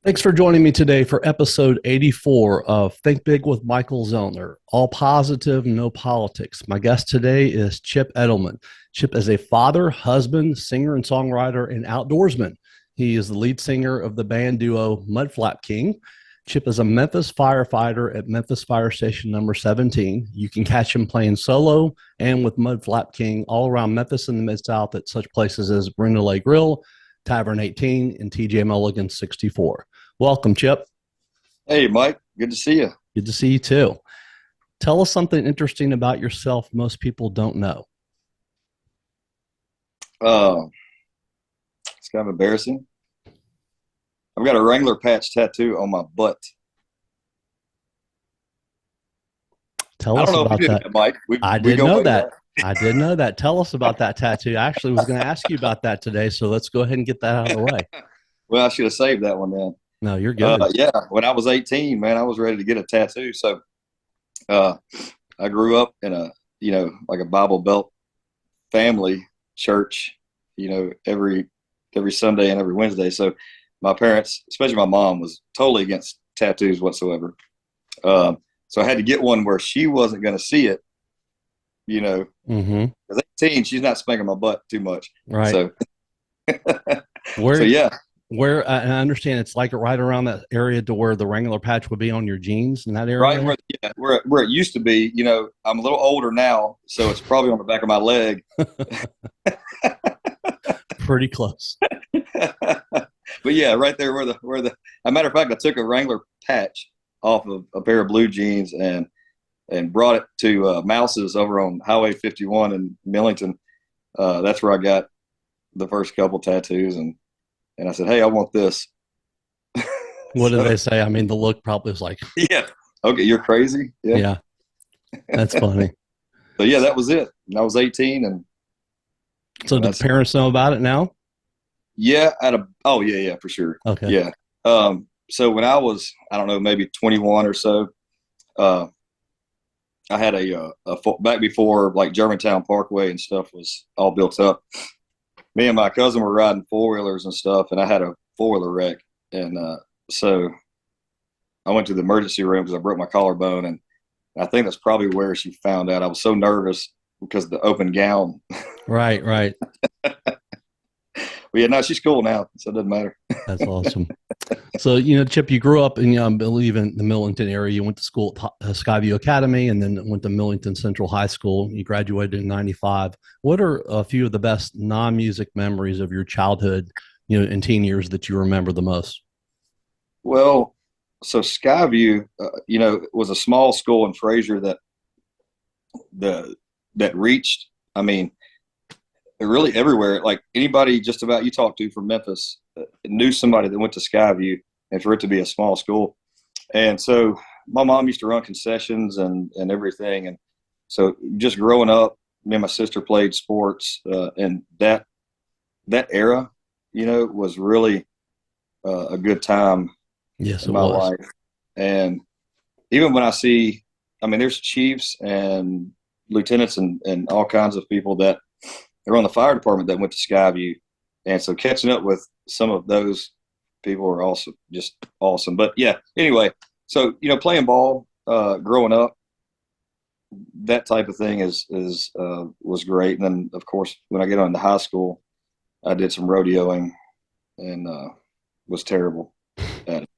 Thanks for joining me today for episode 84 of Think Big with Michael Zellner. All positive, no politics. My guest today is Chip Eddleman. Chip is a father, husband, singer, and songwriter, and outdoorsman. He is the lead singer of the band duo Mudflap King. Chip is a Memphis firefighter at Memphis Fire Station number 17. You can catch him playing solo and with Mudflap King all around Memphis and the Mid-South at such places as Brindley Grill, Tavern 18, and TJ Mulligan 64. Welcome, Chip. Hey, Mike. Good to see you. Good to see you too. Tell us something interesting about yourself most people don't know. Uh, it's kind of embarrassing. I've got a Wrangler patch tattoo on my butt. Tell I us don't know if about you did that. that, Mike. I We did go know way that. back. I did know that. Tell us about that tattoo. I actually was going to ask you about that today, so let's go ahead and get that out of the way. Well, I should have saved that one then. No, you're good. Yeah, when I was 18, man, I was ready to get a tattoo. So uh, I grew up in like a Bible Belt family church, every Sunday and every Wednesday. So my parents, especially my mom, was totally against tattoos whatsoever. So I had to get one where she wasn't going to see it, you know, Mm-hmm. because 18, she's not spanking my butt too much. Right. So, Where, so yeah, and I understand it's like right around that area to where the Wrangler patch would be on your jeans in that right area. where it used to be, I'm a little older now, so it's probably on the back of my leg. Pretty close. But yeah, right there as a matter of fact, I took a Wrangler patch off of a pair of blue jeans and brought it to Mouse's over on Highway 51 in Millington. That's where I got the first couple tattoos, and I said, "Hey, I want this." What did So they say? I mean, the look probably was like, yeah, okay, you're crazy. Yeah. yeah, that's funny. So yeah, that was it. And I was 18, and So do the that's parents know about it now? yeah. Oh yeah, for sure. Okay. Yeah. So when I was, I don't know, maybe 21 or so, uh, I had back before like Germantown Parkway and stuff was all built up. Me and my cousin were riding four wheelers and stuff, and I had a four wheeler wreck, and so I went to the emergency room because I broke my collarbone, and I think that's probably where she found out. I was so nervous because of the open gown. Right, right. But yeah, no, she's cool now, so it doesn't matter. That's awesome. So, Chip, you grew up in, I believe, in the Millington area. You went to school at Skyview Academy and then went to Millington Central High School. You graduated in 95. What are a few of the best non-music memories of your childhood, in teen years that you remember the most? Well, so Skyview, was a small school in Fraser the that reached. I mean, really everywhere. Like anybody, just about you talk to from Memphis, knew somebody that went to Skyview, and for it to be a small school. And so my mom used to run concessions and everything. And so just growing up, me and my sister played sports, and that era, was really a good time Yes, in it my was. life. And even when I see, I mean, there's chiefs and lieutenants and all kinds of people that are on the fire department that went to Skyview. And so catching up with some of those people are also just awesome. But yeah, anyway, so, playing ball, growing up, that type of thing was great. And then of course, when I get on to high school, I did some rodeoing and, was terrible at it.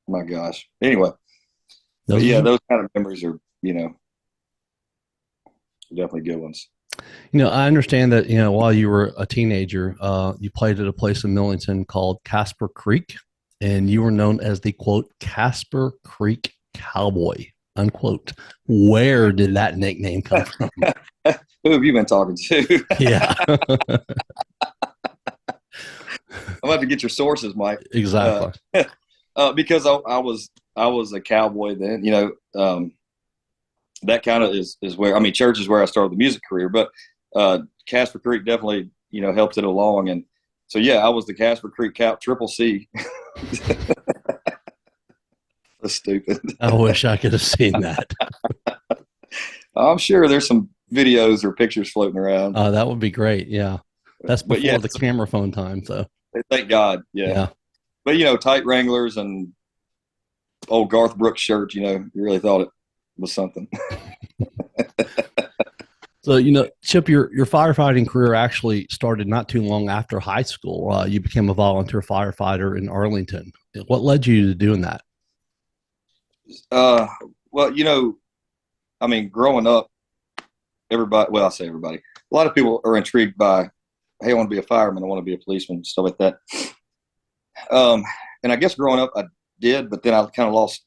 My gosh. Anyway, but Those yeah, are, those kind of memories are, definitely good ones. I understand that, while you were a teenager, you played at a place in Millington called Casper Creek, and you were known as the quote Casper Creek Cowboy, unquote. Where did that nickname come from? Who have you been talking to? Yeah, I'm about to get your sources, Mike. Uh, exactly. because I was a cowboy then. That kind of is where, I mean, church is where I started the music career, but Casper Creek definitely helped it along. And so yeah, I was the Casper Creek Cow Triple C. That's stupid. I wish I could have seen that. I'm sure there's some videos or pictures floating around. That would be great. Yeah. That's But yeah, before the camera phone time, though. thank God. Yeah. Yeah. but tight Wranglers and old Garth Brooks shirts, you really thought it was something. So, Chip, your firefighting career actually started not too long after high school. You became a volunteer firefighter in Arlington. What led you to doing that? Well, growing up, I say everybody, a lot of people are intrigued by, hey, I want to be a fireman, I want to be a policeman, stuff like that. And I guess growing up I did, but then I kind of lost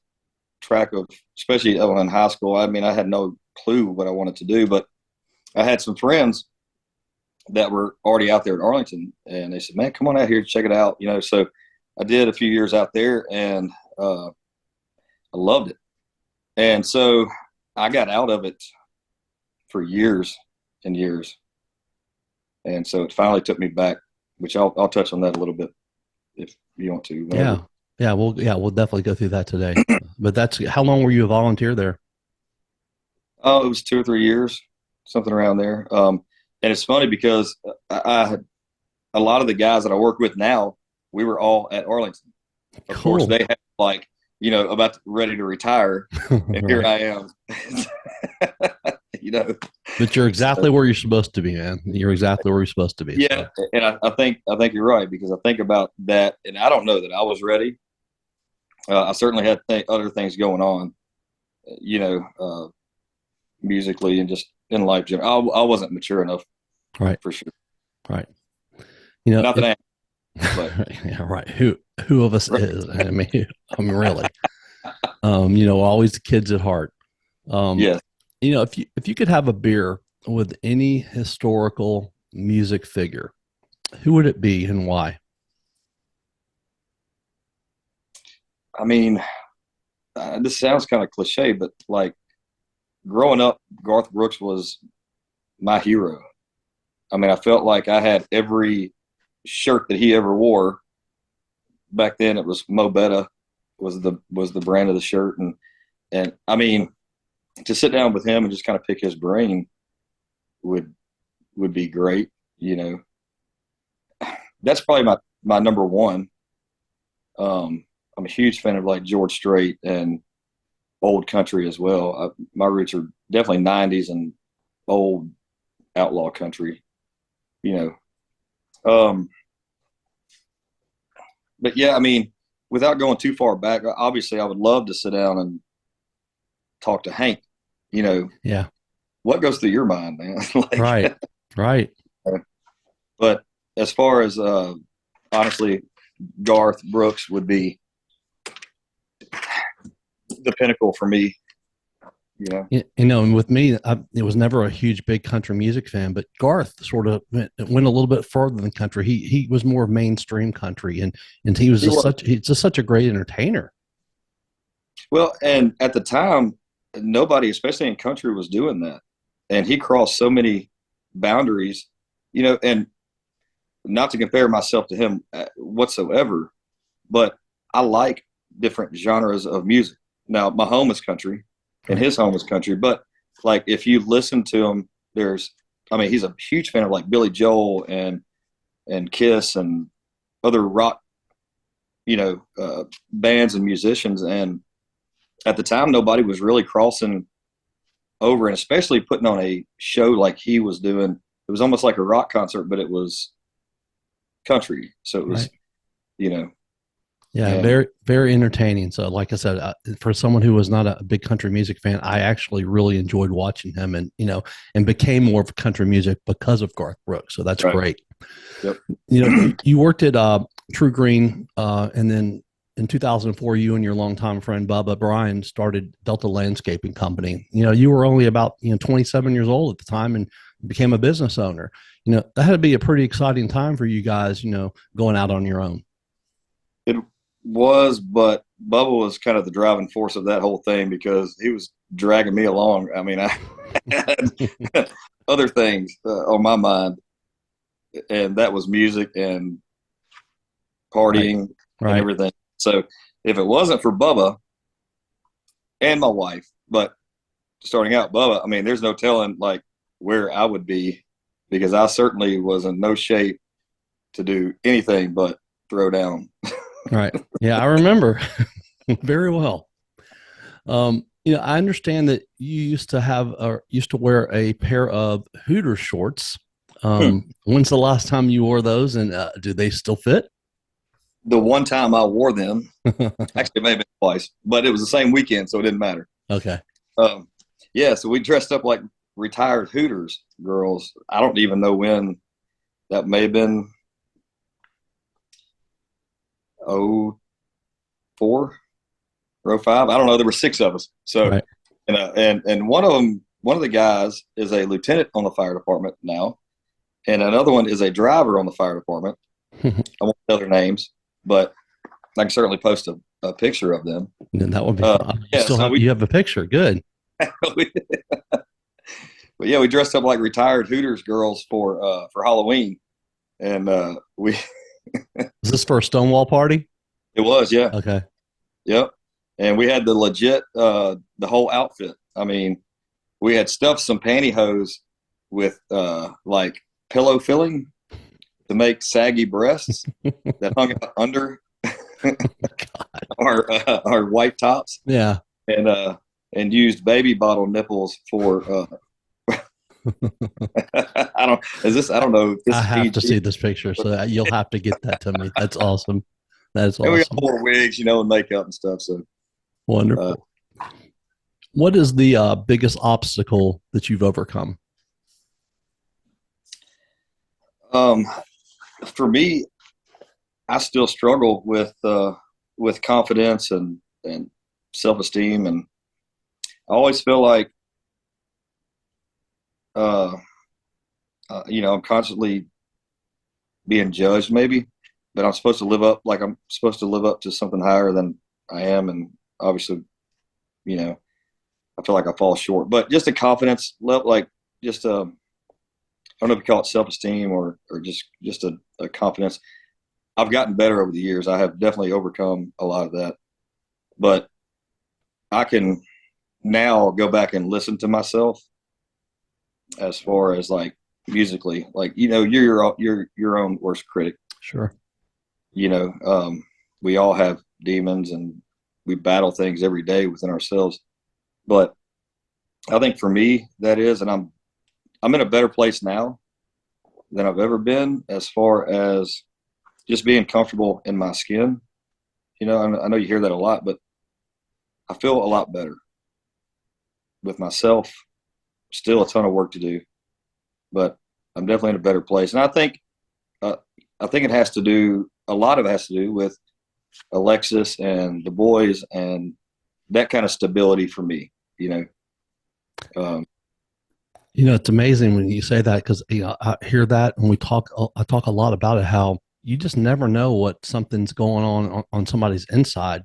track of, especially in high school. I had no clue what I wanted to do, but I had some friends that were already out there in Arlington, and they said, man, come on out here, check it out. So I did a few years out there, and I loved it. And so I got out of it for years and years. And so it finally took me back, which I'll touch on that a little bit if you want to. Whenever. Yeah. We'll definitely go through that today. But how long were you a volunteer there? Oh, it was 2 or 3 years, something around there. And it's funny because I had a lot of the guys that I work with now, we were all at Arlington. Of course, they had about ready to retire, and here I am. But you're exactly where you're supposed to be, man. You're exactly where you're supposed to be. Yeah, so. And I think you're right, because I think about that, and I don't know that I was ready. I certainly had other things going on, musically and just in life. I wasn't mature enough, right? For sure, right. Not that but yeah, right. Who of us is? I mean, really. Always the kids at heart. Yes. If you could have a beer with any historical music figure, who would it be and why? This sounds kind of cliche, but like growing up, Garth Brooks was my hero. I felt like I had every shirt that he ever wore. Back then it was Mo Betta was the brand of the shirt. And to sit down with him and just kind of pick his brain would be great. That's probably my number one. I'm a huge fan of like George Strait and old country as well. My roots are definitely 90s and old outlaw country, but yeah, without going too far back, obviously I would love to sit down and talk to Hank, Yeah. What goes through your mind, man? Right. But as far as, honestly, Garth Brooks would be the pinnacle for me. And with me, it was never a huge, big country music fan, but Garth sort of went a little bit further than country. He was more mainstream country, and he's just such a great entertainer. Well, and at the time, nobody, especially in country, was doing that, and he crossed so many boundaries, and not to compare myself to him whatsoever, but I like different genres of music. Now, my home is country. And his home is country, but like if you listen to him, he's a huge fan of like Billy Joel and Kiss and other rock, bands and musicians. And at the time, nobody was really crossing over, and especially putting on a show like he was doing. It was almost like a rock concert, but it was country. So it was, Yeah, very, very entertaining. So, like I said, for someone who was not a big country music fan, I actually really enjoyed watching him, and and became more of country music because of Garth Brooks. So that's great. Yep. You worked at True Green, and then in 2004, you and your longtime friend Bubba Bryan started Delta Landscaping Company. You were only about 27 years old at the time, and became a business owner. That had to be a pretty exciting time for you guys. Going out on your own. It was, but Bubba was kind of the driving force of that whole thing, because he was dragging me along. I had other things on my mind, and that was music and partying and everything. So if it wasn't for Bubba and my wife, but starting out Bubba, there's no telling like where I would be, because I certainly was in no shape to do anything but throw down. Right. Yeah, I remember very well. I understand that you used to wear a pair of Hooter shorts. When's the last time you wore those, and do they still fit? The one time I wore them, actually it may have been twice, but it was the same weekend, so it didn't matter. Okay. Um, yeah, so we dressed up like retired Hooters girls. I don't even know when that may have been. 04 or 05. I don't know. There were 6 of us. So, Right. and one of the guys is a lieutenant on the fire department now, and another one is a driver on the fire department. I won't tell their names, but I can certainly post a picture of them. And that would be fun. You have a picture. Good. But yeah, we dressed up like retired Hooters girls for Halloween, and we. Is this for a Stonewall party? It was, yeah. Okay. Yep. And we had the legit, the whole outfit. I mean, we had stuffed some pantyhose with like pillow filling to make saggy breasts that hung out under our white tops. Yeah. And used baby bottle nipples for. I don't know. I have to see this picture, so you'll have to get that to me. That's awesome. That's awesome. And we got more wigs, and makeup and stuff. So wonderful. What is the biggest obstacle that you've overcome? For me, I still struggle with confidence and self-esteem, and I always feel like I'm constantly being judged, maybe, but I'm supposed to live up to something higher than I am, and obviously, I feel like I fall short. But just a confidence level, like just I don't know if you call it self-esteem or just a confidence. I've gotten better over the years. I have definitely overcome a lot of that, but I can now go back and listen to myself as far as like musically, like, you're your own worst critic. Sure. We all have demons and we battle things every day within ourselves. But I think for me, that is, and I'm in a better place now than I've ever been as far as just being comfortable in my skin. I know you hear that a lot, but I feel a lot better with myself. Still a ton of work to do, but I'm definitely in a better place. And I think a lot of it has to do with Alexis and the boys and that kind of stability for me, It's amazing when you say that, because I hear that when I talk a lot about it, how you just never know what something's going on somebody's inside,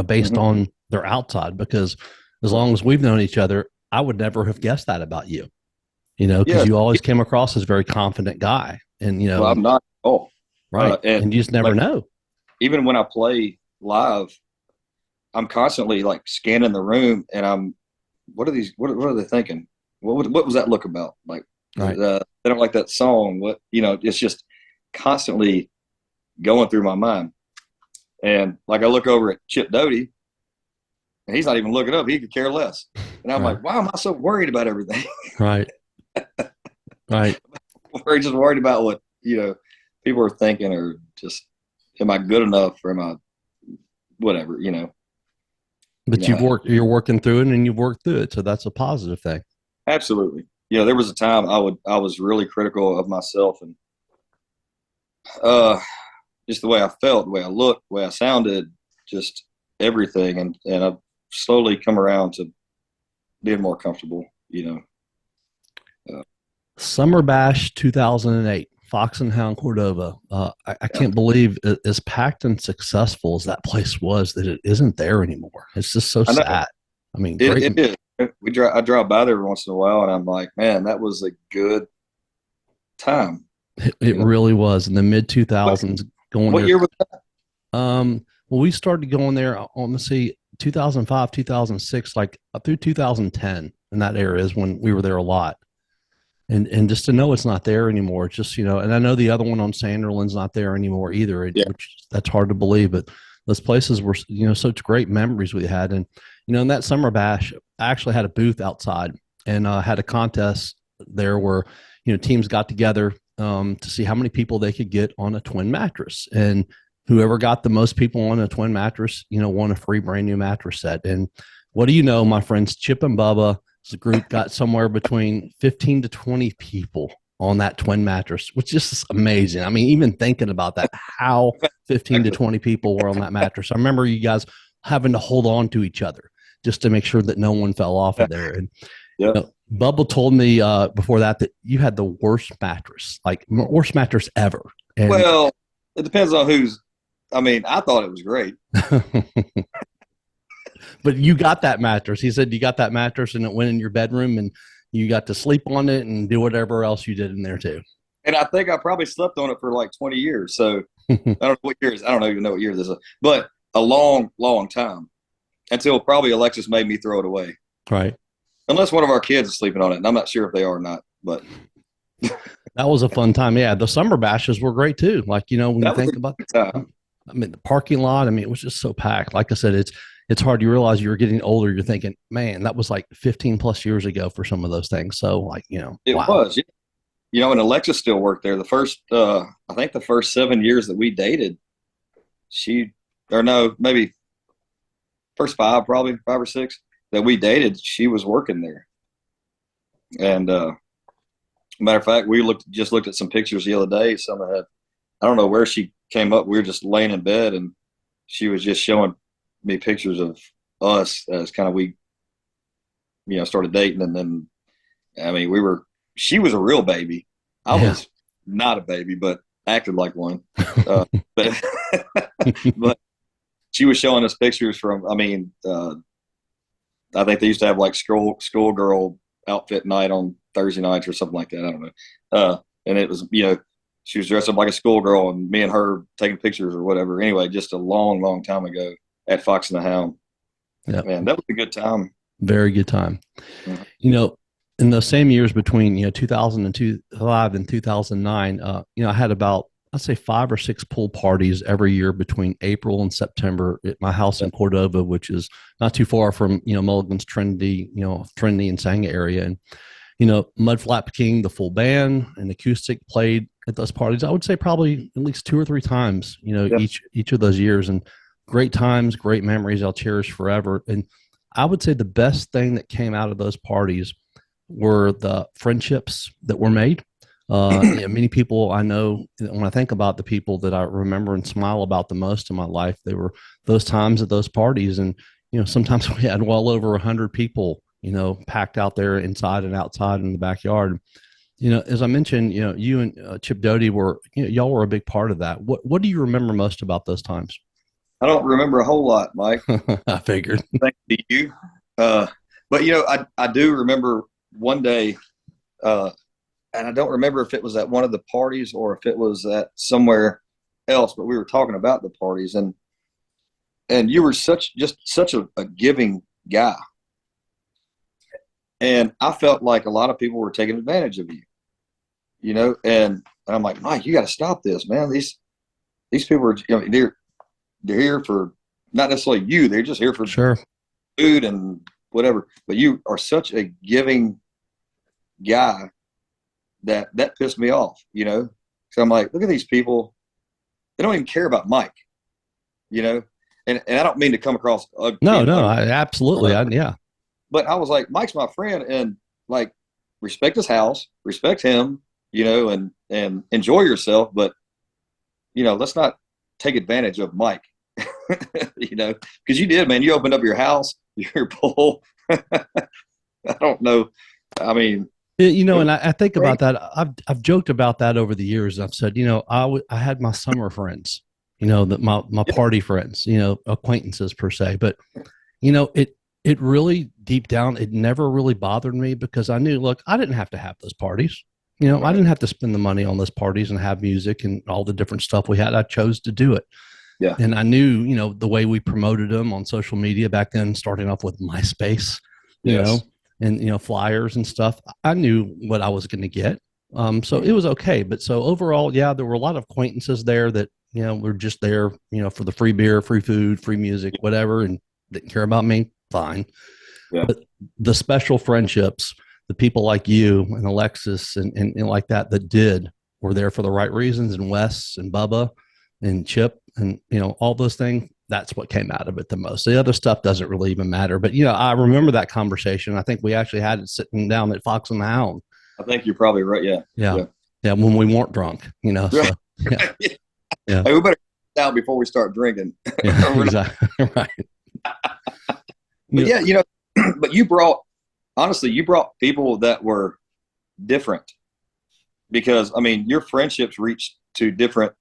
based on their outside, because as long as we've known each other, I would never have guessed that about you, because you always came across as a very confident guy, and, well, I'm not. Oh, right. And you just never know. Even when I play live, I'm constantly like scanning the room, and what are they thinking? What was that look about? Like, right. They don't like that song. It's just constantly going through my mind. And like, I look over at Chip Doty, and he's not even looking up. He could care less. And I'm like, why am I so worried about everything? Right. Right. We're just worried about what, people are thinking, or just, am I good enough, or am I whatever, But you're working through it, and you've worked through it. So that's a positive thing. Absolutely. There was a time I was really critical of myself, and just the way I felt, the way I looked, the way I sounded, just everything. And I've slowly come around to being more comfortable, Summer Bash 2008, Fox and Hound Cordova. I can't believe as packed and successful as that place was, that it isn't there anymore. It's just so sad. I mean, it is. I drive by there every once in a while, and I'm like, man, that was a good time. It really was in the mid 2000s. What year was that? Well, we started going there on, let's see, 2005, 2006, like up through 2010, and that era is when we were there a lot. And just to know it's not there anymore, it's just, and I know the other one on Sanderlin's not there anymore either, which that's hard to believe, but those places were, such great memories we had. And, in that summer bash, I actually had a booth outside and had a contest there where, teams got together to see how many people they could get on a twin mattress. And whoever got the most people on a twin mattress, won a free brand new mattress set. And what do you know, my friends, Chip and Bubba, the group got somewhere between 15 to 20 people on that twin mattress, which is just amazing. I mean, even thinking about that, how 15 to 20 people were on that mattress. I remember you guys having to hold on to each other just to make sure that no one fell off of there. And Bubba told me before that you had the worst mattress ever. And, well, it depends on I thought it was great. But you got that mattress. He said you got that mattress and it went in your bedroom and you got to sleep on it and do whatever else you did in there too. And I think I probably slept on it for like 20 years. So I don't know what years. I don't even know what year this is, but a long, long time until probably Alexis made me throw it away. Right. Unless one of our kids is sleeping on it. And I'm not sure if they are or not, but that was a fun time. Yeah. The summer bashes were great too. Like, when you think about the parking lot, it was just so packed. Like I said, it's hard. You realize you're getting older. You're thinking, man, that was like 15 plus years ago for some of those things. So it was, and Alexis still worked there. The first, I think the first 7 years that we dated, maybe first five or six that we dated, she was working there. And matter of fact, we just looked at some pictures the other day. I don't know where she came up. We were just laying in bed and she was just showing me pictures of us as kind of we started dating. And then she was a real baby. I was not a baby, but acted like one. But she was showing us pictures from, I think they used to have like schoolgirl outfit night on Thursday nights or something like that. I don't know. And it was, she was dressed up like a schoolgirl and me and her taking pictures or whatever. Anyway, just a long, long time ago at Fox and the Hound. Yeah, man, that was a good time. Very good time. Mm-hmm. In those same years between 2005 and 2009, I had about, I'd say 5 or 6 pool parties every year between April and September at my house in Cordova, which is not too far from Mulligan's Trinity and Sanga area. And Mudflap King, the full band and acoustic, played at those parties. I would say probably at least 2 or 3 times, each of those years. And great times, great memories I'll cherish forever. And I would say the best thing that came out of those parties were the friendships that were made. Many people I know, when I think about the people that I remember and smile about the most in my life, they were those times at those parties. And, sometimes we had well over 100 people, packed out there inside and outside in the backyard. As I mentioned, you and Chip Doty y'all were a big part of that. What do you remember most about those times? I don't remember a whole lot, Mike. I figured. Thank you. But I do remember one day, and I don't remember if it was at one of the parties or if it was at somewhere else, but we were talking about the parties, and you were such a giving guy. And I felt like a lot of people were taking advantage of you, and I'm like, Mike, you got to stop this, man. These people are, they're here for not necessarily you. They're just here for food and whatever. But you are such a giving guy that pissed me off, So I'm like, look at these people. They don't even care about Mike, And I don't mean to come across. No, absolutely. Yeah. But I was like, Mike's my friend, and like, respect his house, respect him, and enjoy yourself. But, let's not take advantage of Mike, because you did, man. You opened up your house, your pool. I don't know. And I think about that. I've joked about that over the years. I've said, I had my summer friends, my party friends, acquaintances per se. But, it really deep down, it never really bothered me because I knew, look, I didn't have to have those parties. I didn't have to spend the money on those parties and have music and all the different stuff we had. I chose to do it. Yeah. And I knew, the way we promoted them on social media back then, starting off with MySpace, and, flyers and stuff. I knew what I was going to get. So it was okay. But so overall, there were a lot of acquaintances there that, we're just there, for the free beer, free food, free music, whatever, and didn't care about me, fine. Yeah. But the special friendships, the people like you and Alexis and like that were there for the right reasons, and Wes and Bubba and Chip and, all those things. That's what came out of it the most. The other stuff doesn't really even matter. But, I remember that conversation. I think we actually had it sitting down at Fox and Hound. I think you're probably right. Yeah. Yeah. Yeah. When we weren't drunk, so yeah. Yeah. Hey, we better get out before we start drinking. Yeah, exactly. Right. But yeah, but you brought people that were different, because your friendships reached to different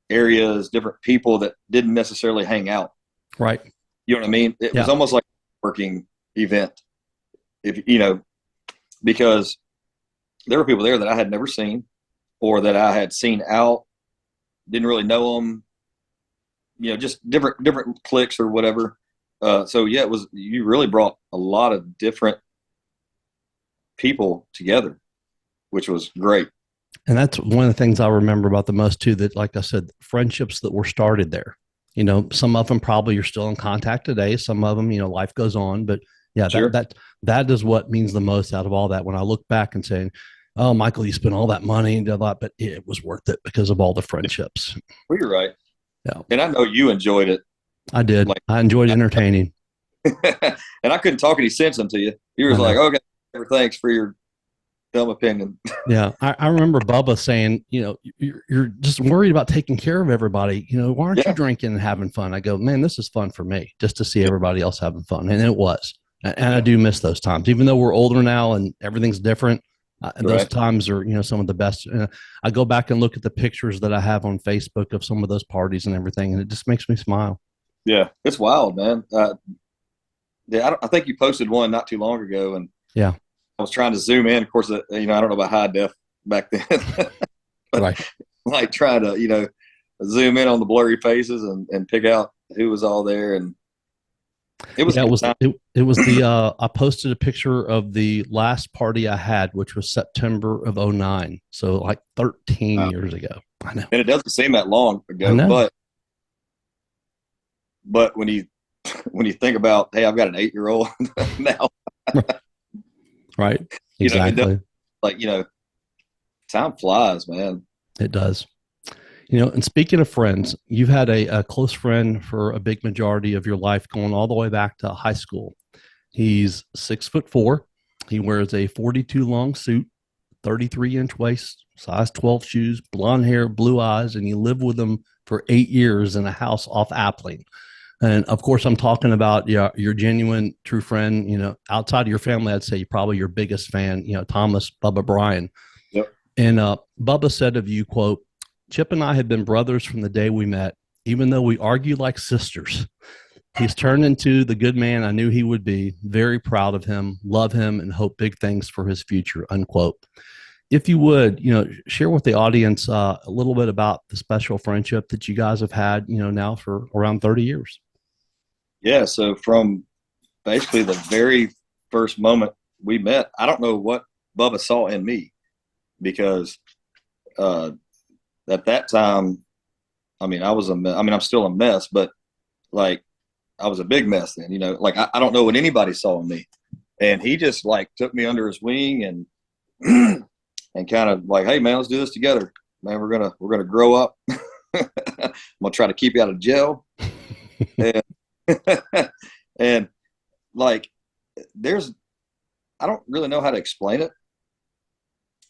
areas, different people that didn't necessarily hang out. Right. You know what I mean? It was almost like a working event, because there were people there that I had never seen, or that I had seen out, didn't really know them, just different cliques or whatever. So yeah, you really brought a lot of different people together, which was great. And that's one of the things I remember about the most too, that, like I said, friendships that were started there, some of them probably you're still in contact today. Some of them, life goes on, but yeah, Sure. that is what means the most out of all that. When I look back and saying, oh, Michael, you spent all that money and did a lot, but it was worth it because of all the friendships. Well, you're right. Yeah. And I know you enjoyed it. I did. I enjoyed entertaining. And I couldn't talk any sense into you. You were like, okay, thanks for your dumb opinion. Yeah. I remember Bubba saying, you're just worried about taking care of everybody. Why aren't you drinking and having fun? I go, man, this is fun for me, just to see everybody else having fun. And it was. And I do miss those times, even though we're older now and everything's different. Those times are, some of the best. I go back and look at the pictures that I have on Facebook of some of those parties and everything, and it just makes me smile. Yeah, it's wild, man. I think you posted one not too long ago, and yeah, I was trying to zoom in. Of course, I don't know about high def back then, but right. Like trying to zoom in on the blurry faces and pick out who was all there, and it was it was the I posted a picture of the last party I had, which was September of 2009, so like 13 years ago. I know, and it doesn't seem that long ago, but when you think about, hey, I've got an 8-year-old now, right? Exactly. Time flies, man. It does. And speaking of friends, you've had a close friend for a big majority of your life, going all the way back to high school. He's 6'4". He wears a 42 long suit, 33-inch waist, size 12 shoes, blonde hair, blue eyes, and you lived with him for 8 years in a house off Appling. And of course, I'm talking about your genuine, true friend. Outside of your family, I'd say probably your biggest fan. Thomas Bubba Bryan. Yep. And Bubba said of you, quote, "Chip and I have been brothers from the day we met, even though we argue like sisters. He's turned into the good man I knew he would be. Very proud of him, love him, and hope big things for his future," unquote. If you would, share with the audience a little bit about the special friendship that you guys have had, now for around 30 years. Yeah. So from basically the very first moment we met, I don't know what Bubba saw in me, because at that time, I'm still a mess, but like I was a big mess then, I don't know what anybody saw in me. And he just took me under his wing and and kind of like, hey man, let's do this together, man. We're gonna grow up. I'm gonna try to keep you out of jail. And I don't really know how to explain it,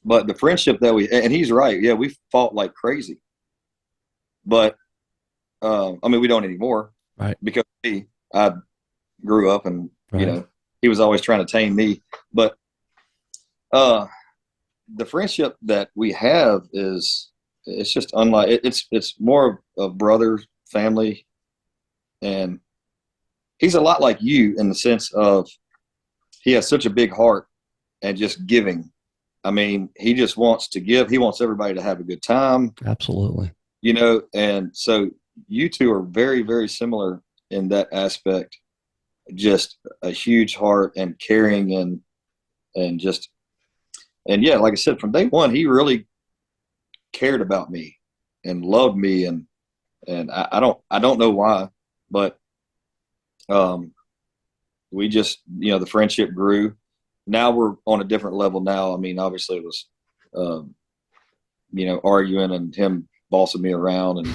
but the friendship that and he's right. Yeah, we fought like crazy, but we don't anymore, right? Because I grew up and right. He was always trying to tame me, but the friendship that we have it's just unlike it's more of brother, family, and he's a lot like you in the sense of he has such a big heart and just giving. He just wants to give. He wants everybody to have a good time. Absolutely. And so you two are very, very similar in that aspect. Just a huge heart and caring and yeah, like I said, from day one, he really cared about me and loved me. And and I don't know why, but we just, the friendship grew. Now we're on a different level now. I mean, obviously it was, arguing and him bossing me around and,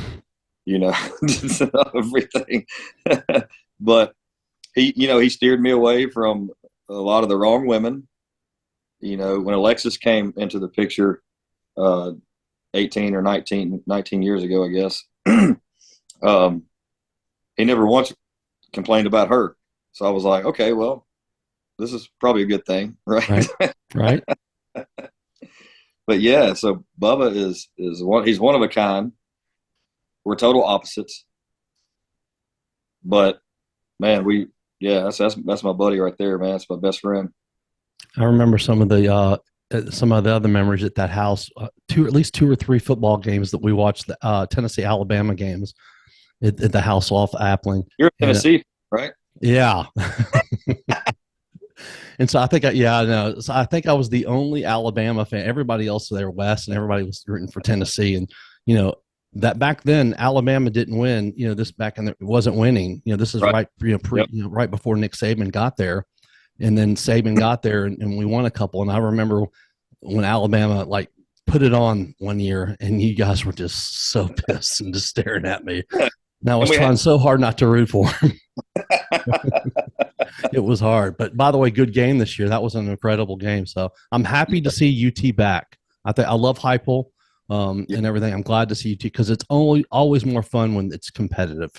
just everything. But he steered me away from a lot of the wrong women. When Alexis came into the picture, 18 or 19 years ago, I guess, he never once complained about her. So I was like, okay, well, this is probably a good thing, right? Right. But yeah, so Bubba is he's one of a kind. We're total opposites. But man, that's my buddy right there, man. That's my best friend. I remember some of the other memories at that house. At least two or three football games that we watched, the Tennessee Alabama games at the house off Appling. You're in Tennessee, right? Yeah. And so I think, So I think I was the only Alabama fan. Everybody else there West, and everybody was rooting for Tennessee. And that back then Alabama didn't win. This back in it wasn't winning. This is right right before Nick Saban got there, and then Saban got there, and we won a couple. And I remember when Alabama put it on one year, and you guys were just so pissed and just staring at me. And I was trying so hard not to root for him. It was hard. But by the way, good game this year. That was an incredible game. So I'm happy to see UT back. I love Heupel and everything. I'm glad to see UT because it's always more fun when it's competitive.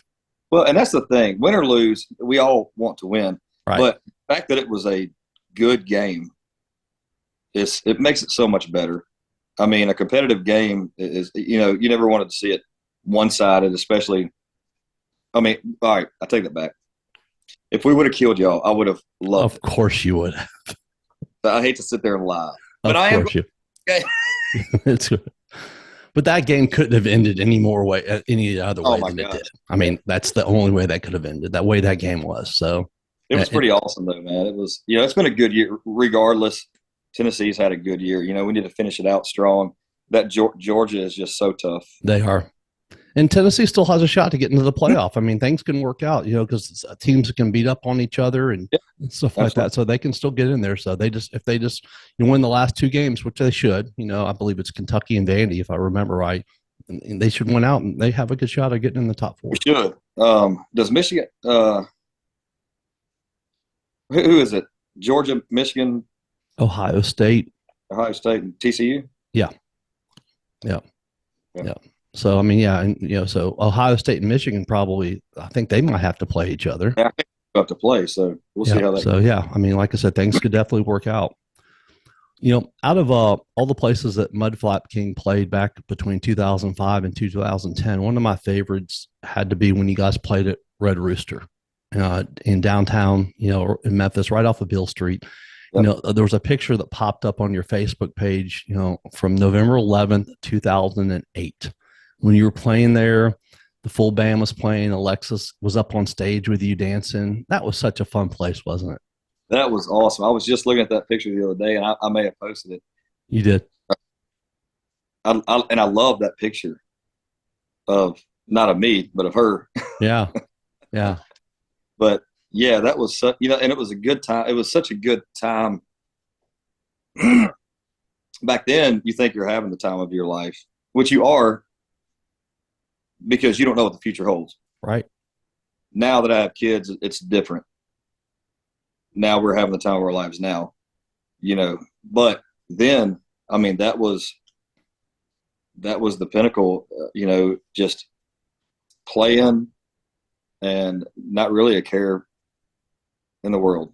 Well, and that's the thing. Win or lose, we all want to win. Right. But the fact that it was a good game, it makes it so much better. I mean, a competitive game is, you never wanted to see it one-sided, especially. I mean, all right, I take that back. If we would have killed y'all, I would have loved it. Of course you would have. I hate to sit there and lie. But Okay. It's good. But that game couldn't have ended any other way than it did. I mean, that's the only way that could have ended, that way that game was. So it was pretty awesome, though, man. It was, it's been a good year. Regardless, Tennessee's had a good year. We need to finish it out strong. That Georgia is just so tough. They are. And Tennessee still has a shot to get into the playoff. I mean, things can work out, because teams can beat up on each other and stuff like that. So they can still get in there. So if they win the last two games, which they should, I believe it's Kentucky and Vandy, if I remember right, and they should win out and they have a good shot of getting in the top four. We should. Does Michigan, who is it? Georgia, Michigan, Ohio State, and TCU? Yeah. So, I mean, and, so Ohio State and Michigan probably, I think they might have to play each other. Yeah, I think they have to play, so we'll see how that goes. So, I mean, like I said, things could definitely work out. Out of all the places that Mudflap King played back between 2005 and 2010, one of my favorites had to be when you guys played at Red Rooster in downtown, in Memphis, right off of Beale Street. Yep. There was a picture that popped up on your Facebook page, from November 11th, 2008. When you were playing there, the full band was playing. Alexis was up on stage with you dancing. That was such a fun place, wasn't it? That was awesome. I was just looking at that picture the other day, and I may have posted it. You did. I love that picture of, not of me, but of her. Yeah. But yeah, that was such, and it was a good time. It was such a good time. Back then, you think you're having the time of your life, which you are, because you don't know what the future holds. Right. Now that I have kids, it's different. Now we're having the time of our lives now, but then, I mean, that was the pinnacle, just playing and not really a care in the world.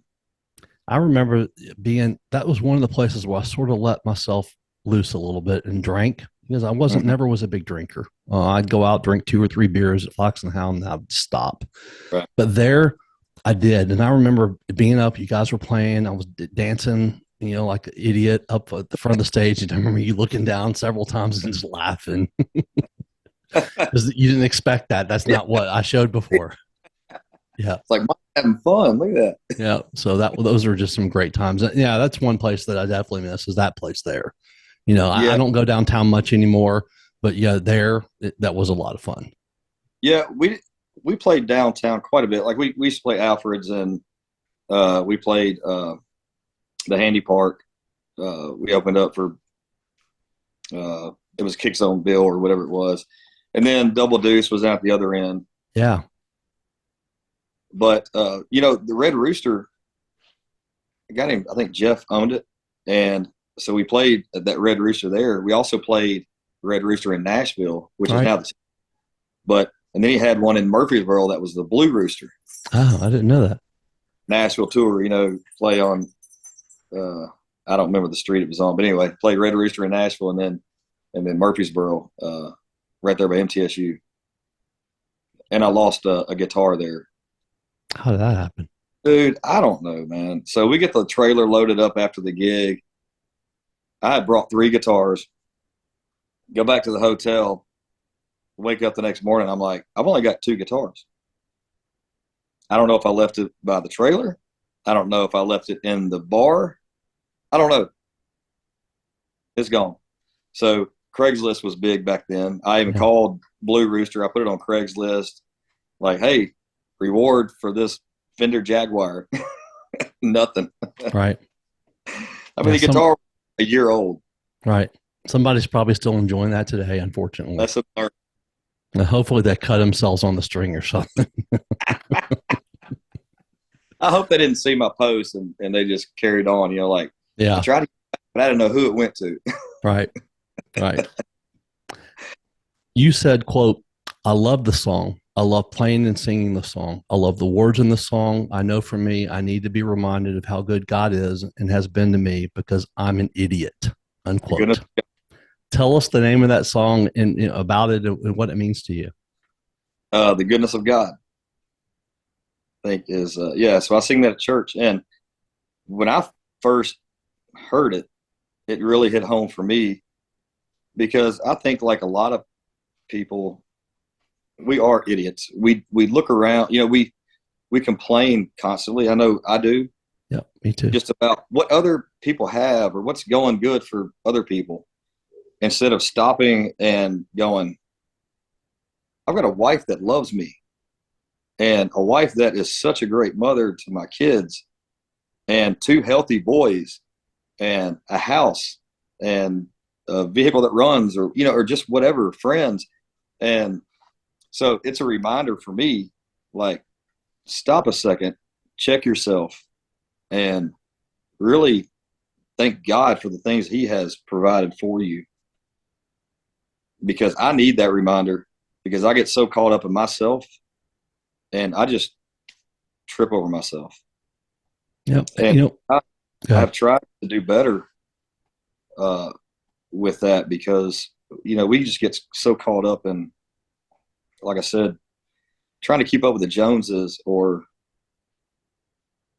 I remember that was one of the places where I sort of let myself loose a little bit and drank, because I never was a big drinker. I'd go out, drink 2 or 3 beers at Fox and Hound, and I'd stop. Right. But there I did. And I remember being up, you guys were playing, I was dancing, like an idiot up at the front of the stage. And I remember you looking down several times and just laughing. Because you didn't expect that. That's not what I showed before. Yeah. It's like, having fun. Look at that. Yeah. So those are just some great times. Yeah. That's one place that I definitely miss, is that place there. I don't go downtown much anymore, but that was a lot of fun. Yeah, we played downtown quite a bit. Like we used to play Alfred's, and we played the Handy Park. We opened up for it was Kick Zone Bill or whatever it was, and then Double Deuce was out the other end. Yeah. But the Red Rooster, a guy named, I think Jeff owned it, and so we played at that Red Rooster there. We also played Red Rooster in Nashville, which is now and then he had one in Murfreesboro that was the Blue Rooster. Oh, I didn't know that. Nashville tour, play on I don't remember the street it was on, but anyway, played Red Rooster in Nashville and then Murfreesboro, right there by MTSU. And I lost a guitar there. How did that happen? Dude, I don't know, man. So we get the trailer loaded up after the gig. I had brought 3 guitars. Go back to the hotel. Wake up the next morning. I'm like, I've only got 2 guitars. I don't know if I left it by the trailer. I don't know if I left it in the bar. I don't know. It's gone. So Craigslist was big back then. I even called Blue Rooster. I put it on Craigslist. Like, hey, reward for this Fender Jaguar. Nothing. Right. I mean, the guitar a year old. Right. Somebody's probably still enjoying that today, unfortunately. That's hopefully they cut themselves on the string or something. I hope they didn't see my post and they just carried on, I tried to, but I didn't know who it went to. Right. Right. You said, quote, I love the song. I love playing and singing the song. I love the words in the song. I know for me, I need to be reminded of how good God is and has been to me because I'm an idiot, unquote. Tell us the name of that song and about it and what it means to you. The Goodness of God, I think is, so I sing that at church. And when I first heard it, it really hit home for me because I think like a lot of people, we are idiots. We look around, we complain constantly. I know I do. Yeah, me too. Just about what other people have or what's going good for other people instead of stopping and going, I've got a wife that loves me and a wife that is such a great mother to my kids and 2 healthy boys and a house and a vehicle that runs or just whatever, friends. And so it's a reminder for me, like, stop a second, check yourself, and really thank God for the things he has provided for you. Because I need that reminder because I get so caught up in myself and I just trip over myself. Yep. And I've tried to do better with that because, we just get so caught up in, like I said, trying to keep up with the Joneses or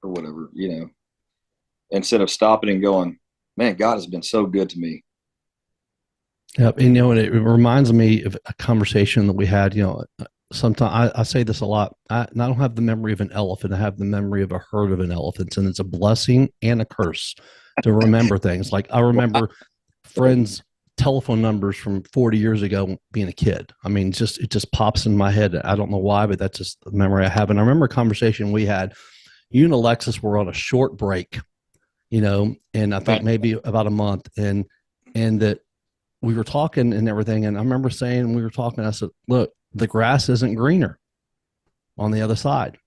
whatever, instead of stopping and going, man, God has been so good to me. Yep. And, it reminds me of a conversation that we had, sometimes I say this a lot. I don't have the memory of an elephant. I have the memory of a herd of an elephants, and it's a blessing and a curse to remember things. Like I remember friends' telephone numbers from 40 years ago being a kid. I mean, it just pops in my head. I don't know why, but that's just the memory I have. And I remember a conversation we had. You and Alexis were on a short break, and I think maybe about a month, and that we were talking and everything. And I remember saying, we were talking, I said, look, the grass isn't greener on the other side,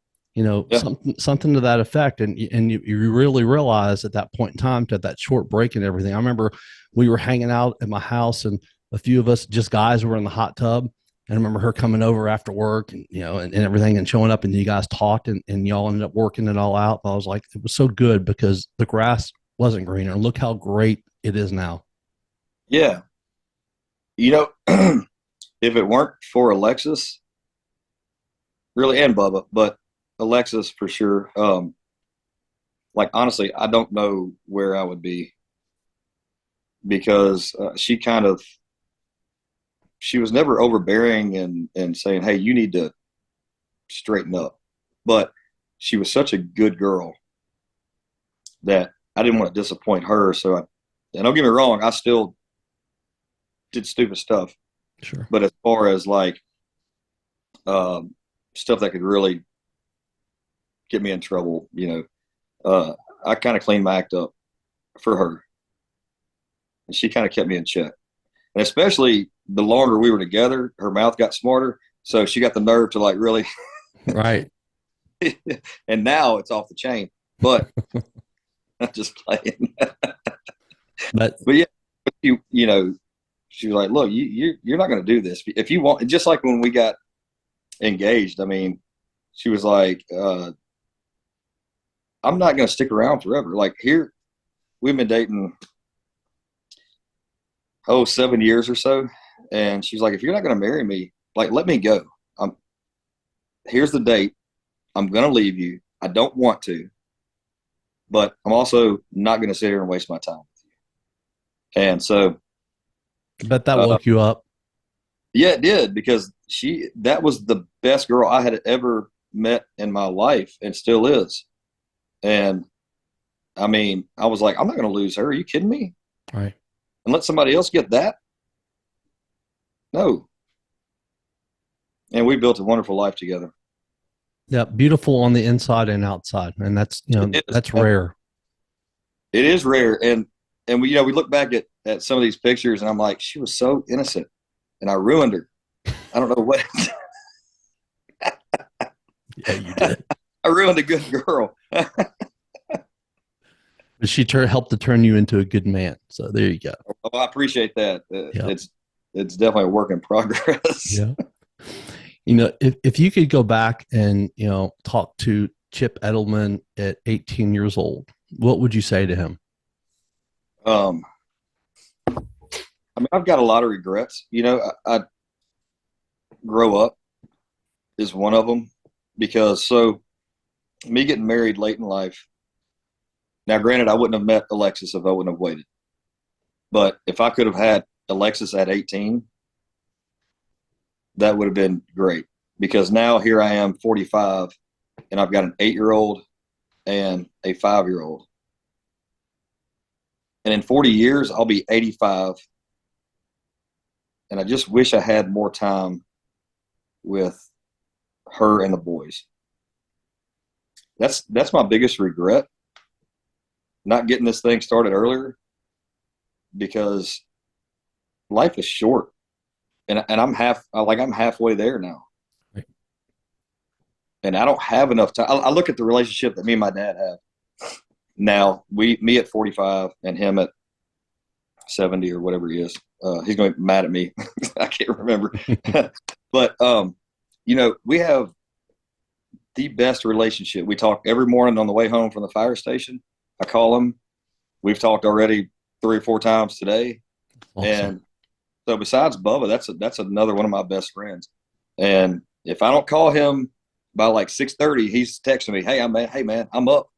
something to that effect. And you really realize at that point in time, to that short break and everything. I remember we were hanging out at my house and a few of us, just guys, were in the hot tub. And I remember her coming over after work and, and everything and showing up, and you guys talked and y'all ended up working it all out. But I was like, it was so good because the grass wasn't greener. And look how great it is now. Yeah. If it weren't for Alexis, really, and Bubba, but Alexis for sure. Like, honestly, I don't know where I would be because she was never overbearing and saying, hey, you need to straighten up. But she was such a good girl that I didn't want to disappoint her. So and don't get me wrong, I still did stupid stuff. Sure. But as far as like stuff that could really get me in trouble. I kind of cleaned my act up for her, and she kind of kept me in check. And especially the longer we were together, her mouth got smarter, so she got the nerve to like really. Right. And now it's off the chain, but I'm just playing. But But yeah, she was like, "Look, you're not going to do this if you want." Just like when we got engaged, I mean, she was like, "I'm not going to stick around forever." Like here, we've been dating 7 years or so, and she's like, "If you're not going to marry me, like let me go. Here's the date. I'm going to leave you. I don't want to, but I'm also not going to sit here and waste my time." And so, I bet that woke you up. yeah, it did, because that was the best girl I had ever met in my life and still is. And I mean, I was like, I'm not going to lose her. Are you kidding me? Right. And let somebody else get that? No. And we built a wonderful life together. Yeah. Beautiful on the inside and outside. And that's, that's rare. It is rare. And we look back at some of these pictures, and I'm like, she was so innocent, and I ruined her. I don't know what. Yeah, you did. I ruined a good girl. But she helped to turn you into a good man. So there you go. Oh, I appreciate that. Yep. It's definitely a work in progress. Yeah. If you could go back and, talk to Chip Eddleman at 18 years old, what would you say to him? I mean, I've got a lot of regrets. I grow up is one of them, because me getting married late in life. Now, granted, I wouldn't have met Alexis if I wouldn't have waited. But if I could have had Alexis at 18, that would have been great, because now here I am, 45, and I've got an 8-year-old and a 5-year-old. And in 40 years, I'll be 85. And I just wish I had more time with her and the boys. That's my biggest regret, not getting this thing started earlier, because life is short, and I'm halfway there now. Right. And I don't have enough time. I look at the relationship that me and my dad have now. Me at 45 and him at 70 or whatever he is. He's going to be mad at me. I can't remember. But we have the best relationship. We talk every morning on the way home from the fire station. I call him. We've talked already 3 or 4 times today. Awesome. And so besides Bubba, that's another one of my best friends. And if I don't call him by like 6:30, he's texting me, "Hey, man, I'm up.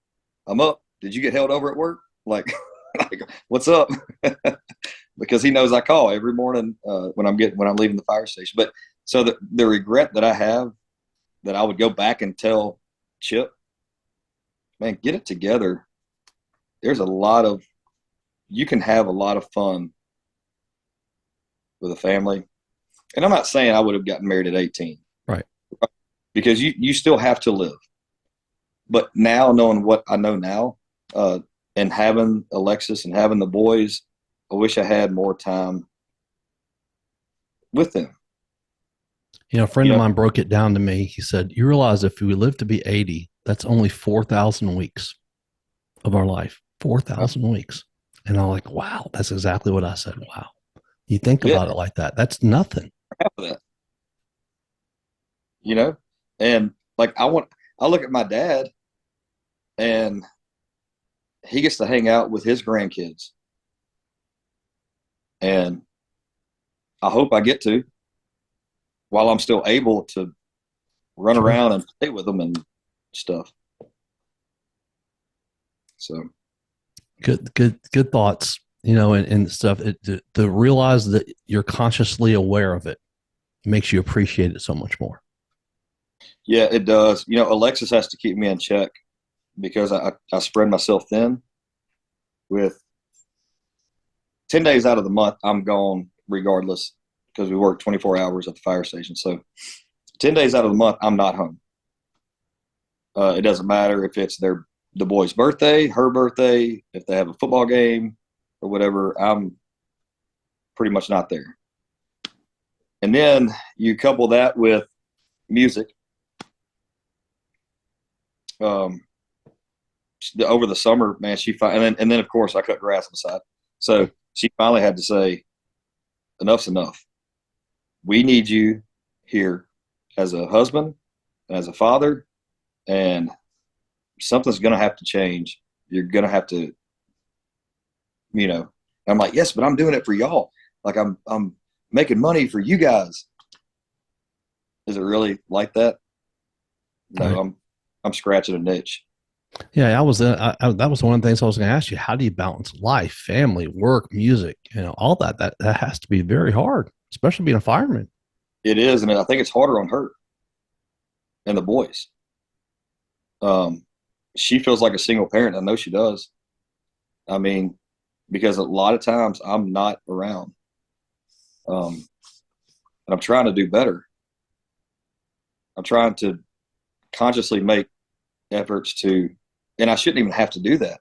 Did you get held over at work? Like what's up?" Because he knows I call every morning when I'm leaving the fire station. But so the regret that I have, that I would go back and tell Chip, man, get it together. You can have a lot of fun with a family. And I'm not saying I would have gotten married at 18. Right. Because you still have to live. But now, knowing what I know now, and having Alexis and having the boys, I wish I had more time with them. A friend of mine broke it down to me. He said, "You realize if we live to be 80, that's only 4,000 weeks of our life. 4,000 weeks." And I'm like, wow, that's exactly what I said. Wow. You think about it like that. That's nothing. Half of that. And like I look at my dad, and he gets to hang out with his grandkids. And I hope I get to, while I'm still able to run around and play with them and stuff. So good thoughts, and stuff. To realize that you're consciously aware of it makes you appreciate it so much more. Yeah, it does. Alexis has to keep me in check, because I spread myself thin. With 10 days out of the month, I'm gone regardless, because we work 24 hours at the fire station. So 10 days out of the month, I'm not home. It doesn't matter if it's the boy's birthday, her birthday, if they have a football game or whatever, I'm pretty much not there. And then you couple that with music. Over the summer, man, and then of course I cut grass on the side. So she finally had to say, enough's enough. We need you here as a husband, as a father, and something's going to have to change. You're going to have to, I'm like, yes, but I'm doing it for y'all. Like I'm making money for you guys. Is it really like that? No, right. I'm scratching a niche. Yeah, that was one of the things I was going to ask you. How do you balance life, family, work, music, all that? That has to be very hard, especially being a fireman. It is, and I think it's harder on her and the boys. She feels like a single parent. I know she does. I mean, because a lot of times I'm not around. And I'm trying to do better. I'm trying to consciously make efforts to, and I shouldn't even have to do that.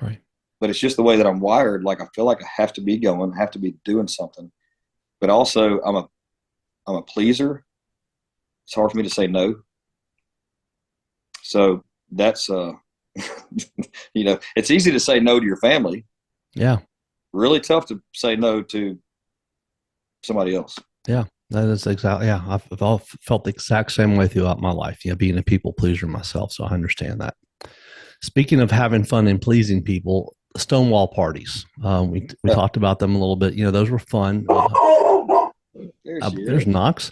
Right. But it's just the way that I'm wired. Like I feel like I have to be going, have to be doing something. But also I'm a pleaser. It's hard for me to say no. So that's it's easy to say no to your family. Yeah. Really tough to say no to somebody else. Yeah. That is exactly. Yeah. I've all felt the exact same way throughout my life, being a people pleaser myself. So I understand that. Speaking of having fun and pleasing people, Stonewall parties. We talked about them a little bit. Those were fun. There's Knox.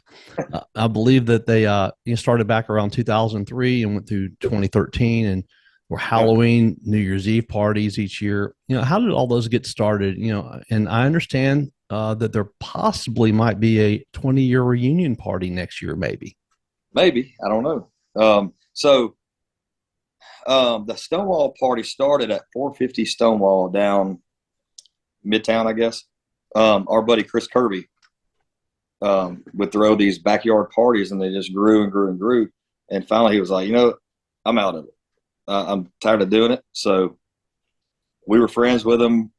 I believe that they started back around 2003 and went through 2013, and were Halloween, New Year's Eve parties each year. How did all those get started? And I understand that there possibly might be a 20-year reunion party next year, maybe. Maybe, I don't know. So the Stonewall party started at 450 Stonewall down Midtown, I guess. Our buddy Chris Kirby would throw these backyard parties, and they just grew and grew and grew. And finally he was like, I'm out of it. I'm tired of doing it. So we were friends with him.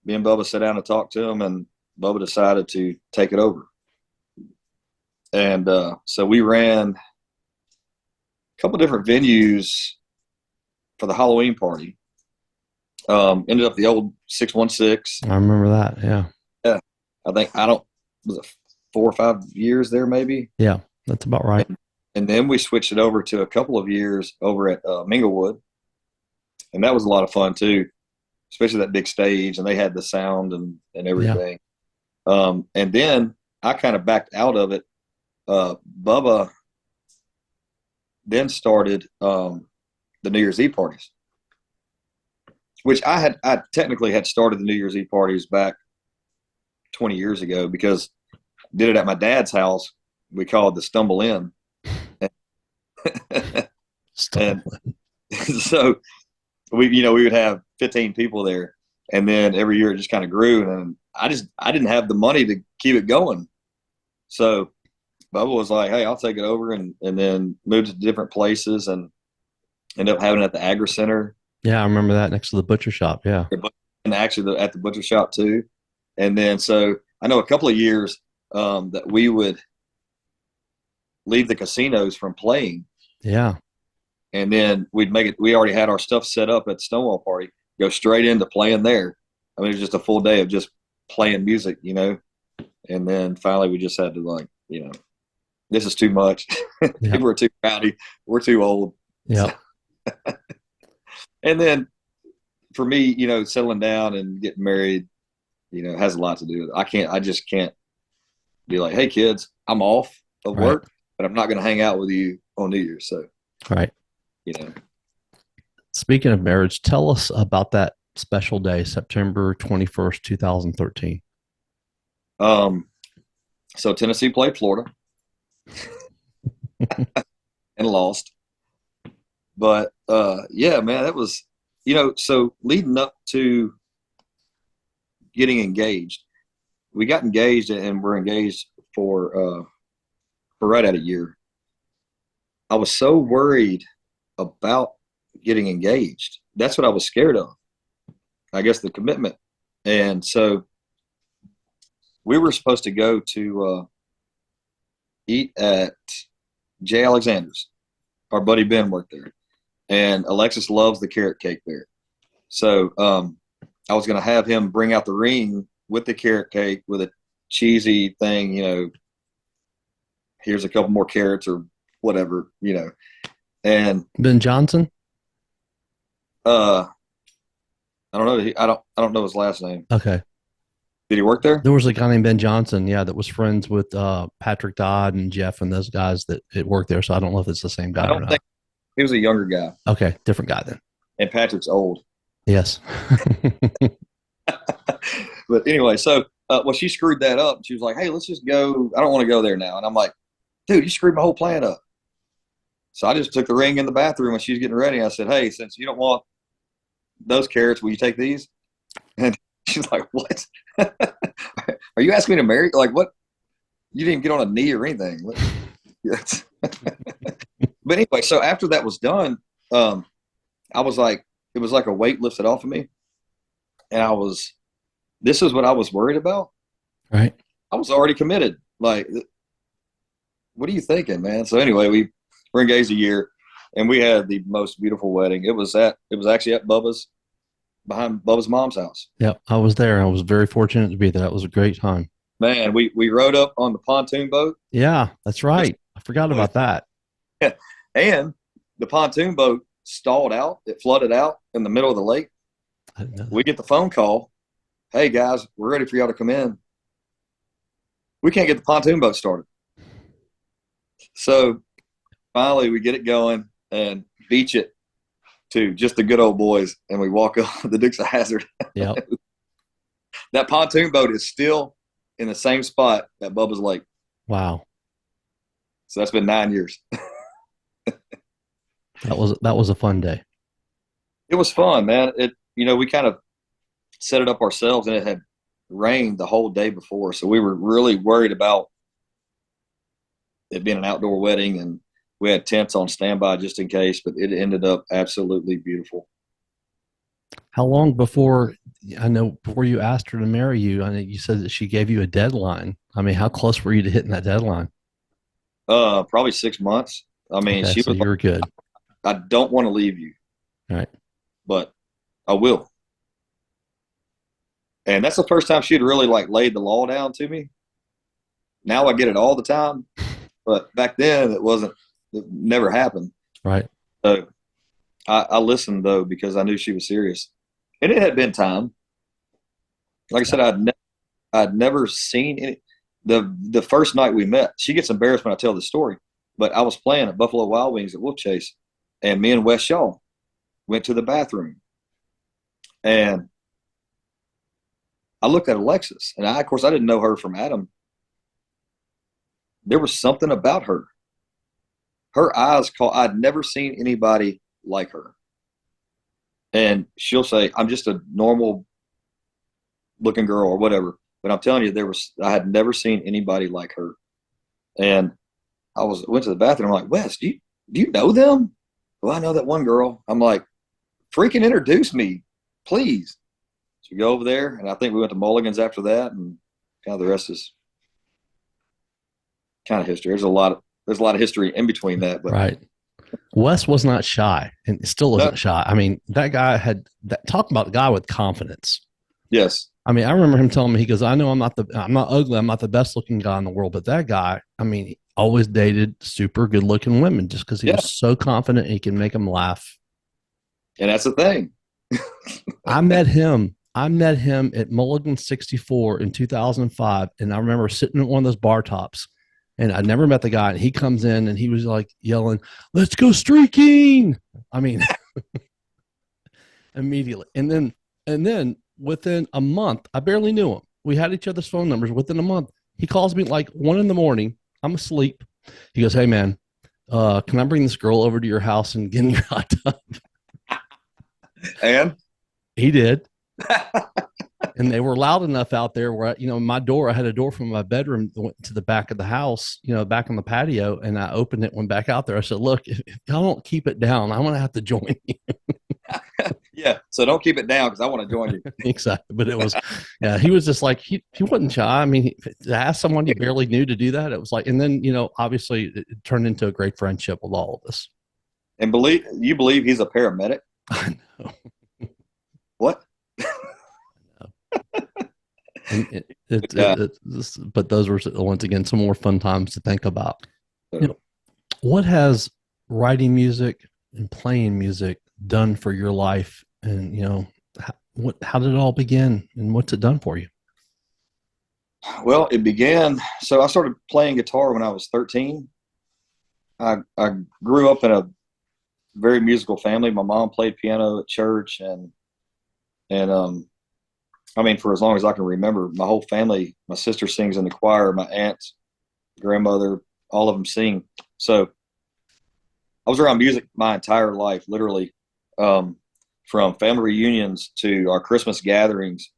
Me and Bubba sat down and talked to him, and Bubba decided to take it over. And so we ran a couple different venues for the Halloween party. Ended up the old 616. I remember that. Yeah. Yeah. Was it 4 or 5 years there maybe? Yeah, that's about right. And then we switched it over to a couple of years over at Minglewood. And that was a lot of fun too, especially that big stage, and they had the sound and everything. Yeah. And then I kind of backed out of it. Bubba then started the New Year's Eve parties, which I technically had started the New Year's Eve parties back 20 years ago, because I did it at my dad's house. We called it the Stumble In. And so we would have 15 people there, and then every year it just kind of grew, and I didn't have the money to keep it going. So Bubba was like, hey, I'll take it over, and then moved to different places and ended up having it at the Agri Center. Yeah, I remember that, next to the butcher shop. Yeah. And actually at the butcher shop too. And then so I know a couple of years that we would leave the casinos from playing. Yeah. And then we already had our stuff set up at the Stonewall party, go straight into playing there. I mean, it was just a full day of just playing music, and then finally we just had to this is too much. Yeah. We're too rowdy. We're too old. Yeah. And then for me, settling down and getting married, has a lot to do with it. I just can't be like, hey kids, I'm off of work, but I'm not going to hang out with you on New Year's. So, right. Speaking of marriage, tell us about that special day, September 21st, 2013. So Tennessee played Florida and lost. But yeah, man, that was, so leading up to getting engaged, we got engaged, and we're engaged for or right at a year, I was so worried about getting engaged. That's what I was scared of. I guess the commitment. And so we were supposed to go to eat at J. Alexander's. Our buddy Ben worked there. And Alexis loves the carrot cake there. So I was going to have him bring out the ring with the carrot cake with a cheesy thing, you know, here's a couple more carrots or whatever, you know. And Ben Johnson? I don't know. I don't know his last name. Okay. Did he work there? There was a guy named Ben Johnson, yeah, that was friends with Patrick Dodd and Jeff and those guys that worked there. So I don't know if it's the same guy I don't or not. think he was a younger guy. Okay, different guy then. And Patrick's old. Yes. But anyway, so well, she screwed that up. She was like, "Hey, let's just go. I don't want to go there now." And I'm like, "Dude, you screwed my whole plan up." So I just took the ring in the bathroom when she was getting ready. I said, "Hey, since you don't want those carrots, will you take these?" And she's like, "What? Are you asking me to marry? Like, what? You didn't get on a knee or anything." But anyway, so after that was done, I was like, it was like a weight lifted off of me. And this is what I was worried about. Right. I was already committed. Like, what are you thinking, man? So anyway, we were engaged a year and we had the most beautiful wedding. It was actually at behind Bubba's mom's house. Yep. I was there. I was very fortunate to be there. That was a great time. Man, we rode up on the pontoon boat. Yeah, that's right. I forgot about that. And the pontoon boat stalled out. It flooded out in the middle of the lake. I didn't know that. We get the phone call. "Hey, guys, we're ready for y'all to come in. We can't get the pontoon boat started." So finally we get it going and beach it to just the good old boys. And we walk up the Dukes of Hazzard. Yep. That pontoon boat is still in the same spot at Bubba's Lake. Wow. So that's been 9 years. That was a fun day. It was fun, man. We kind of set it up ourselves, and it had rained the whole day before, so we were really worried about it being an outdoor wedding, and we had tents on standby just in case. But it ended up absolutely beautiful. How long before you asked her to marry you? I know you said that she gave you a deadline. I mean, how close were you to hitting that deadline? Probably 6 months. I mean, okay, she so was. You were good. I don't want to leave you. All right. But I will. And that's the first time she'd really like laid the law down to me. Now I get it all the time, but back then it never happened. Right. So I listened though, because I knew she was serious, and it had been time. Like I said, I'd never seen any. The first night we met, she gets embarrassed when I tell the story, but I was playing at Buffalo Wild Wings at Wolf Chase, and me and Wes Shaw went to the bathroom, and I looked at Alexis, and of course I didn't know her from Adam. There was something about her. Her eyes I'd never seen anybody like her. And she'll say, "I'm just a normal looking girl," or whatever. But I'm telling you, I had never seen anybody like her. And I went to the bathroom. I'm like, "Wes, do you know them?" "Well, I know that one girl." I'm like, "Freaking introduce me, please." So we go over there, and I think we went to Mulligan's after that, and kind of the rest is kind of history. There's a lot of history in between that. But right. Wes was not shy, and still isn't shy. I mean, that guy talk about the guy with confidence. Yes. I mean, I remember him telling me, he goes, "I know I'm not ugly. I'm not the best looking guy in the world, but that guy, I mean, he always dated super good looking women just because he was so confident he can make them laugh." And that's the thing. I met him at Mulligan 64 in 2005. And I remember sitting at one of those bar tops, and I'd never met the guy. And he comes in and he was like yelling, "Let's go streaking." I mean, immediately. And then within a month, I barely knew him. We had each other's phone numbers. Within a month, he calls me like 1 a.m. I'm asleep. He goes, "Hey man, can I bring this girl over to your house and get in your hot tub?" And he did. and they were loud enough out there where, my door, I had a door from my bedroom that went to the back of the house, back on the patio. And I opened it, went back out there. I said, look, if y'all don't keep it down, I'm going to have to join you. Yeah. So don't keep it down because I want to join you. Exactly. But it was, yeah, he was just like, he wasn't shy. I mean, to ask someone he barely knew to do that, it was like, and then, obviously it turned into a great friendship with all of us. And believe he's a paramedic? I know. What? And but those were, once again, some more fun times to think about. What has writing music and playing music done for your life? And, how did it all begin and what's it done for you? Well, it began, so I started playing guitar when I was 13. I grew up in a very musical family. My mom played piano at church, and I mean, for as long as I can remember, my whole family, my sister sings in the choir, my aunts, grandmother, all of them sing. So I was around music my entire life, literally, from family reunions to our Christmas gatherings.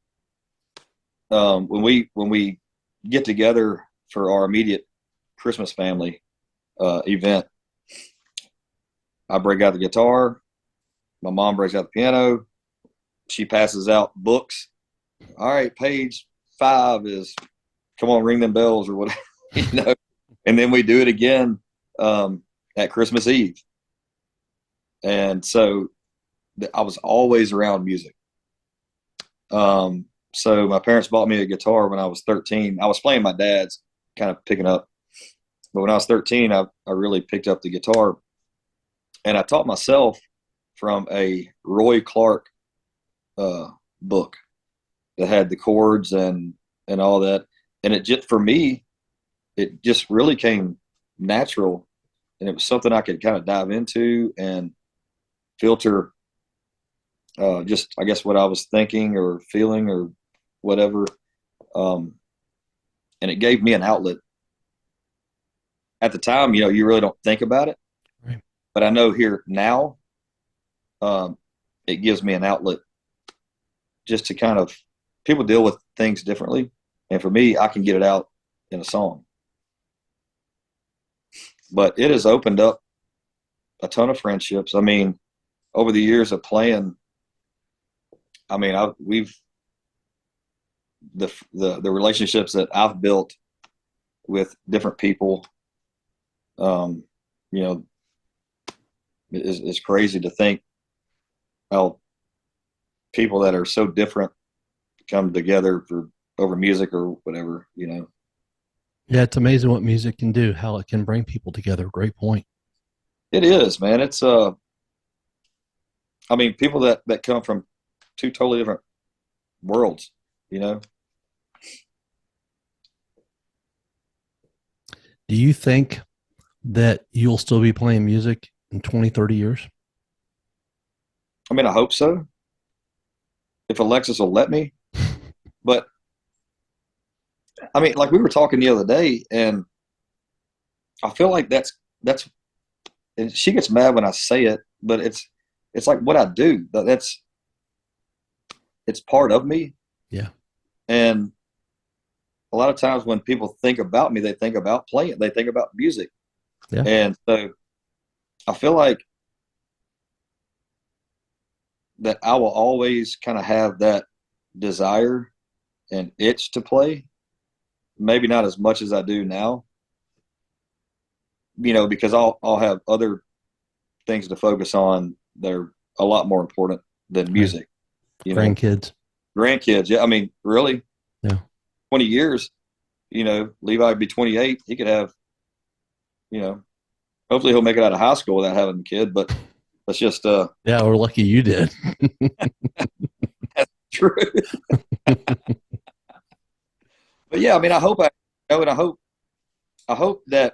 When we get together for our immediate Christmas family event, I break out the guitar. My mom breaks out the piano. She passes out books. All right, page 5 is "Come On, Ring Them Bells" or whatever, And then we do it again at Christmas Eve. And so I was always around music. So my parents bought me a guitar when I was 13. I was playing my dad's, kind of picking up. But when I was 13, I really picked up the guitar. And I taught myself from a Roy Clark book that had the chords and all that. And it just, for me, it just really came natural. And it was something I could kind of dive into and filter just, I guess, what I was thinking or feeling or whatever. And it gave me an outlet. At the time, you really don't think about it. Right. But I know here now, it gives me an outlet just to kind of, people deal with things differently. And for me, I can get it out in a song. But it has opened up a ton of friendships. I mean, over the years of playing, I mean, the relationships that I've built with different people, it's crazy to think how people that are so different come together over music or whatever. Yeah, it's amazing what music can do, how it can bring people together. Great point. It is, man. It's I mean, people that come from two totally different worlds. Do you think that you'll still be playing music in 20, 30 years? I mean, I hope so. If Alexis will let me. But I mean, like we were talking the other day, and I feel like that's and she gets mad when I say it, but it's like what I do. It's part of me. Yeah. And a lot of times when people think about me, they think about playing, they think about music. Yeah. And so I feel like that I will always kind of have that desire and itch to play. Maybe not as much as I do now, because I'll have other things to focus on that are a lot more important than music. Grandkids. Yeah. I mean, really? Yeah. 20 years, Levi would be 28. He could have, hopefully he'll make it out of high school without having a kid, but let's just, yeah, we're lucky you did. That's true. But yeah, I mean, I hope that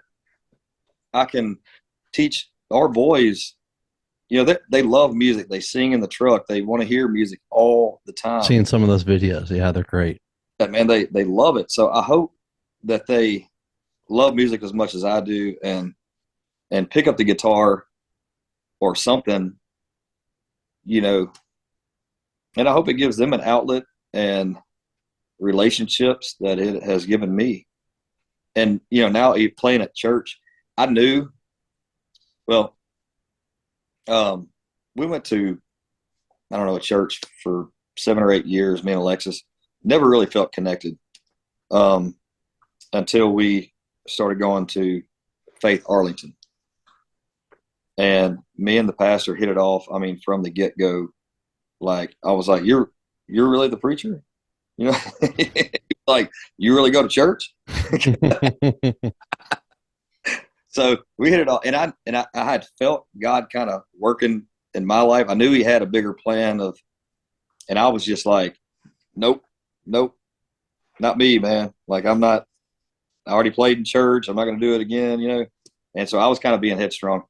I can teach our boys, they love music. They sing in the truck. They want to hear music all the time. Seeing some of those videos. Yeah, they're great. Man, they love it. So I hope that they love music as much as I do and pick up the guitar or something, and I hope it gives them an outlet and relationships that it has given me. And, now playing at church, I knew, well, we went to, I don't know, a church for 7 or 8 years, me and Alexis. Never really felt connected until we started going to Faith Arlington. And me and the pastor hit it off. I mean, from the get-go, like, I was like, you're really the preacher? Like, you really go to church? So we hit it off. And I had felt God kind of working in my life. I knew he had a bigger plan and I was just like, nope, not me, man. Like, I already played in church. I'm not going to do it again, And so I was kind of being headstrong,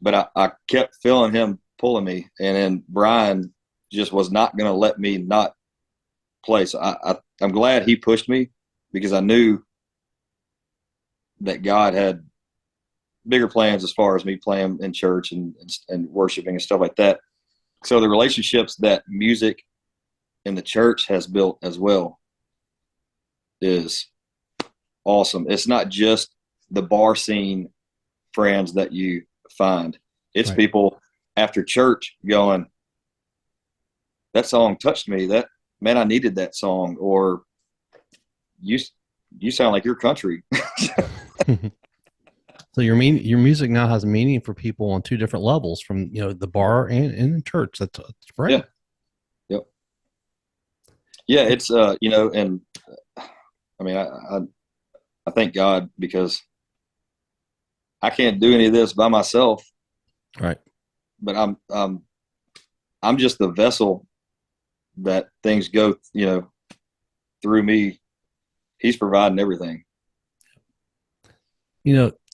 but I kept feeling him pulling me. And then Bryan just was not going to let me not play. So I'm glad he pushed me, because I knew that God had bigger plans as far as me playing in church and worshiping and stuff like that. So the relationships that music in the church has built as well is awesome. It's not just the bar scene friends that you find. It's right. People after church going, that song touched me. That, man, I needed that song. Or you sound like your country. So your music now has meaning for people on two different levels, from the bar and in church. That's great. Yeah. Yep. Yeah, it's and I mean, I thank God, because I can't do any of this by myself. Right. But I'm just the vessel that things go, through me. He's providing everything.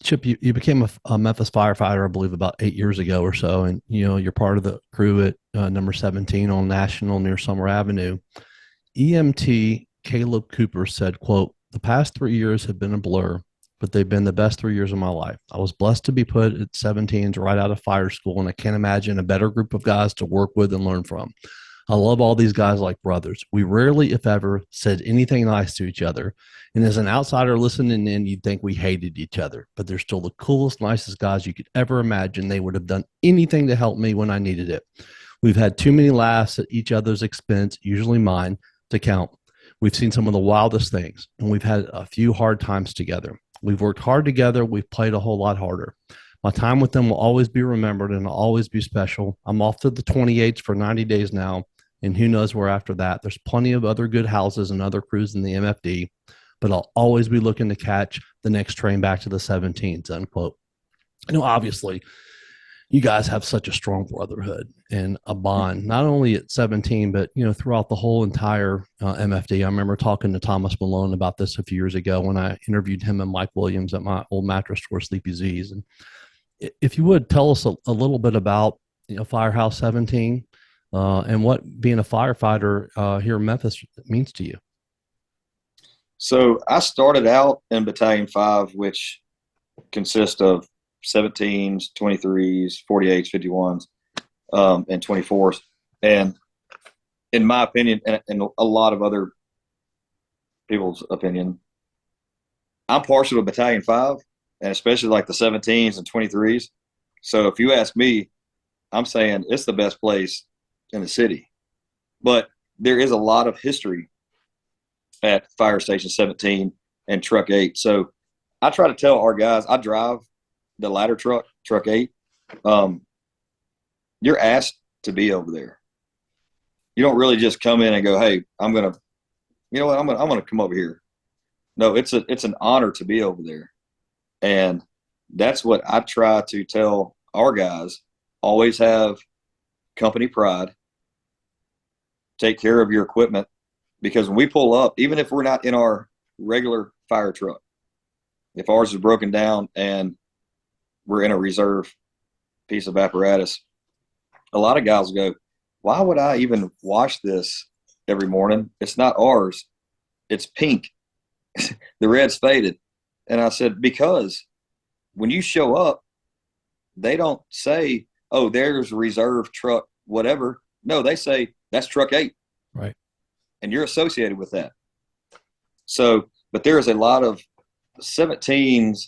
Chip, you became a Memphis firefighter, I believe, about 8 years ago or so. And, you're part of the crew at number 17 on National near Summer Avenue. EMT Caleb Cooper said, quote, "The past 3 years have been a blur, but they've been the best 3 years of my life. I was blessed to be put at 17s right out of fire school, and I can't imagine a better group of guys to work with and learn from. I love all these guys like brothers. We rarely, if ever, said anything nice to each other. And as an outsider listening in, you'd think we hated each other. But they're still the coolest, nicest guys you could ever imagine. They would have done anything to help me when I needed it. We've had too many laughs at each other's expense, usually mine, to count. We've seen some of the wildest things, and we've had a few hard times together. We've worked hard together. We've played a whole lot harder. My time with them will always be remembered and will always be special. I'm off to the 28s for 90 days now, and who knows where after that. There's plenty of other good houses and other crews in the MFD, but I'll always be looking to catch the next train back to the 17s," unquote. Obviously, you guys have such a strong brotherhood and a bond, not only at 17, but, throughout the whole entire MFD. I remember talking to Thomas Malone about this a few years ago when I interviewed him and Mike Williams at my old mattress store, Sleepy Z's. And if you would tell us a little bit about, Firehouse 17 and what being a firefighter here in Memphis means to you. So I started out in Battalion 5, which consists of 17s, 23s, 48s, 51s, and 24s. And in my opinion, and a lot of other people's opinion, I'm partial to Battalion 5, and especially like the 17s and 23s. So if you ask me, I'm saying it's the best place in the city. But there is a lot of history at Fire Station 17 and Truck 8. So I try to tell our guys, I drive the ladder truck, Truck 8. You're asked to be over there. You don't really just come in and go, "Hey, I'm gonna come over here." No, it's an honor to be over there. And that's what I try to tell our guys. Always have company pride. Take care of your equipment, because when we pull up, even if we're not in our regular fire truck, if ours is broken down and we're in a reserve piece of apparatus, a lot of guys go, "Why would I even wash this every morning? It's not ours. It's pink. The red's faded." And I said, because when you show up, they don't say, "Oh, there's reserve truck, whatever." No, they say, "That's Truck 8. Right. and you're associated with that. So, but there is a lot of 17s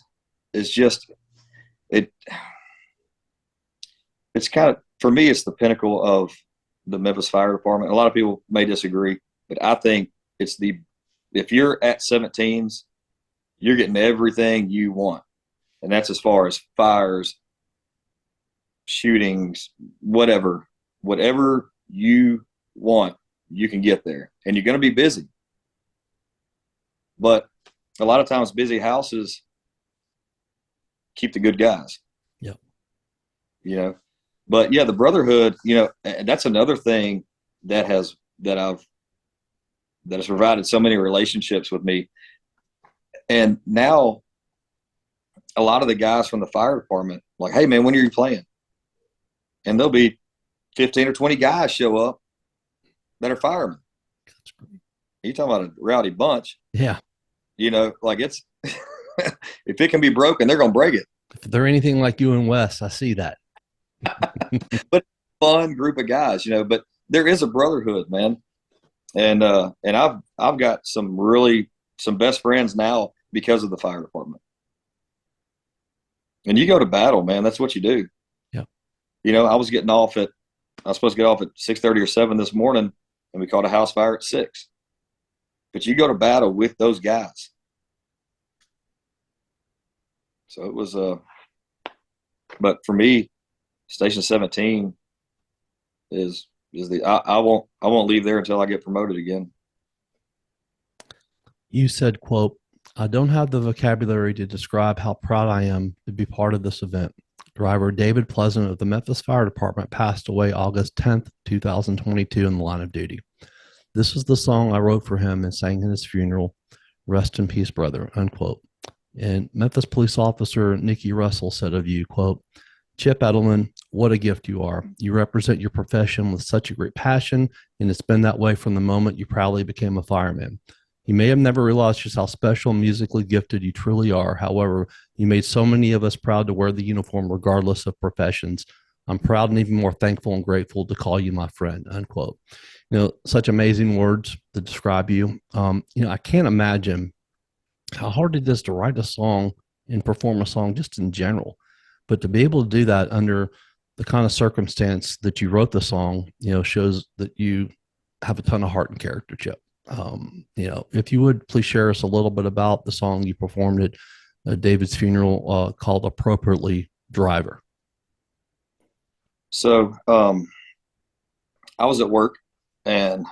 is just it. It's kind of, for me, it's the pinnacle of the Memphis Fire Department. A lot of people may disagree, but I think it's if you're at 17s, you're getting everything you want. And that's as far as fires, shootings, whatever you want, you can get there. And you're going to be busy. But a lot of times busy houses keep the good guys. Yep. You know, but yeah, the brotherhood, you know, and that's another thing that has provided so many relationships with me. And now a lot of the guys from the fire department, like, hey man, when are you playing? And there'll be 15 or 20 guys show up that are firemen. That's great. You're talking about a rowdy bunch. Yeah. You know, like it's, if it can be broken, they're going to break it. If they're anything like you and Wes, I see that. But fun group of guys, you know, but there is a brotherhood, man. And I've got some best friends now because of the fire department. And you go to battle, man. That's what you do. Yeah. You know, I was supposed to get off at 6:30 or 7 this morning, and we caught a house fire at 6. But you go to battle with those guys. So it was but for me, Station 17 is I won't leave there until I get promoted again. You said, quote, I don't have the vocabulary to describe how proud I am to be part of this event. Driver David Pleasant of the Memphis Fire Department passed away August 10th, 2022 in the line of duty. This is the song I wrote for him and sang at his funeral. Rest in peace, brother, unquote. And Memphis police officer Nikki Russell said of you, quote, Chip Eddleman, what a gift you are. You represent your profession with such a great passion, and it's been that way from the moment you proudly became a fireman. You may have never realized just how special and musically gifted you truly are. However, you made so many of us proud to wear the uniform regardless of professions. I'm proud and even more thankful and grateful to call you my friend, unquote. You know, such amazing words to describe you. You know, I can't imagine how hard it is to write a song and perform a song just in general. But to be able to do that under the kind of circumstance that you wrote the song, you know, shows that you have a ton of heart and character, Chip. You know, if you would please share us a little bit about the song you performed at David's funeral called Appropriately Driver. So I was at work and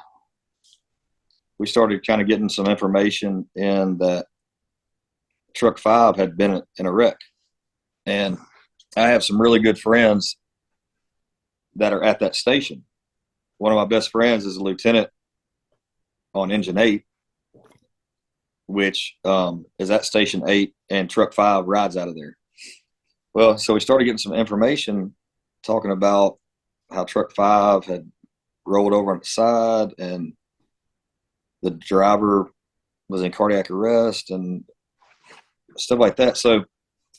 we started kind of getting some information in that Truck 5 had been in a wreck. And I have some really good friends that are at that station. One of my best friends is a lieutenant on Engine 8, which is at Station 8, and Truck 5 rides out of there. Well, so we started getting some information talking about how Truck 5 had rolled over on the side and the driver was in cardiac arrest and stuff like that. So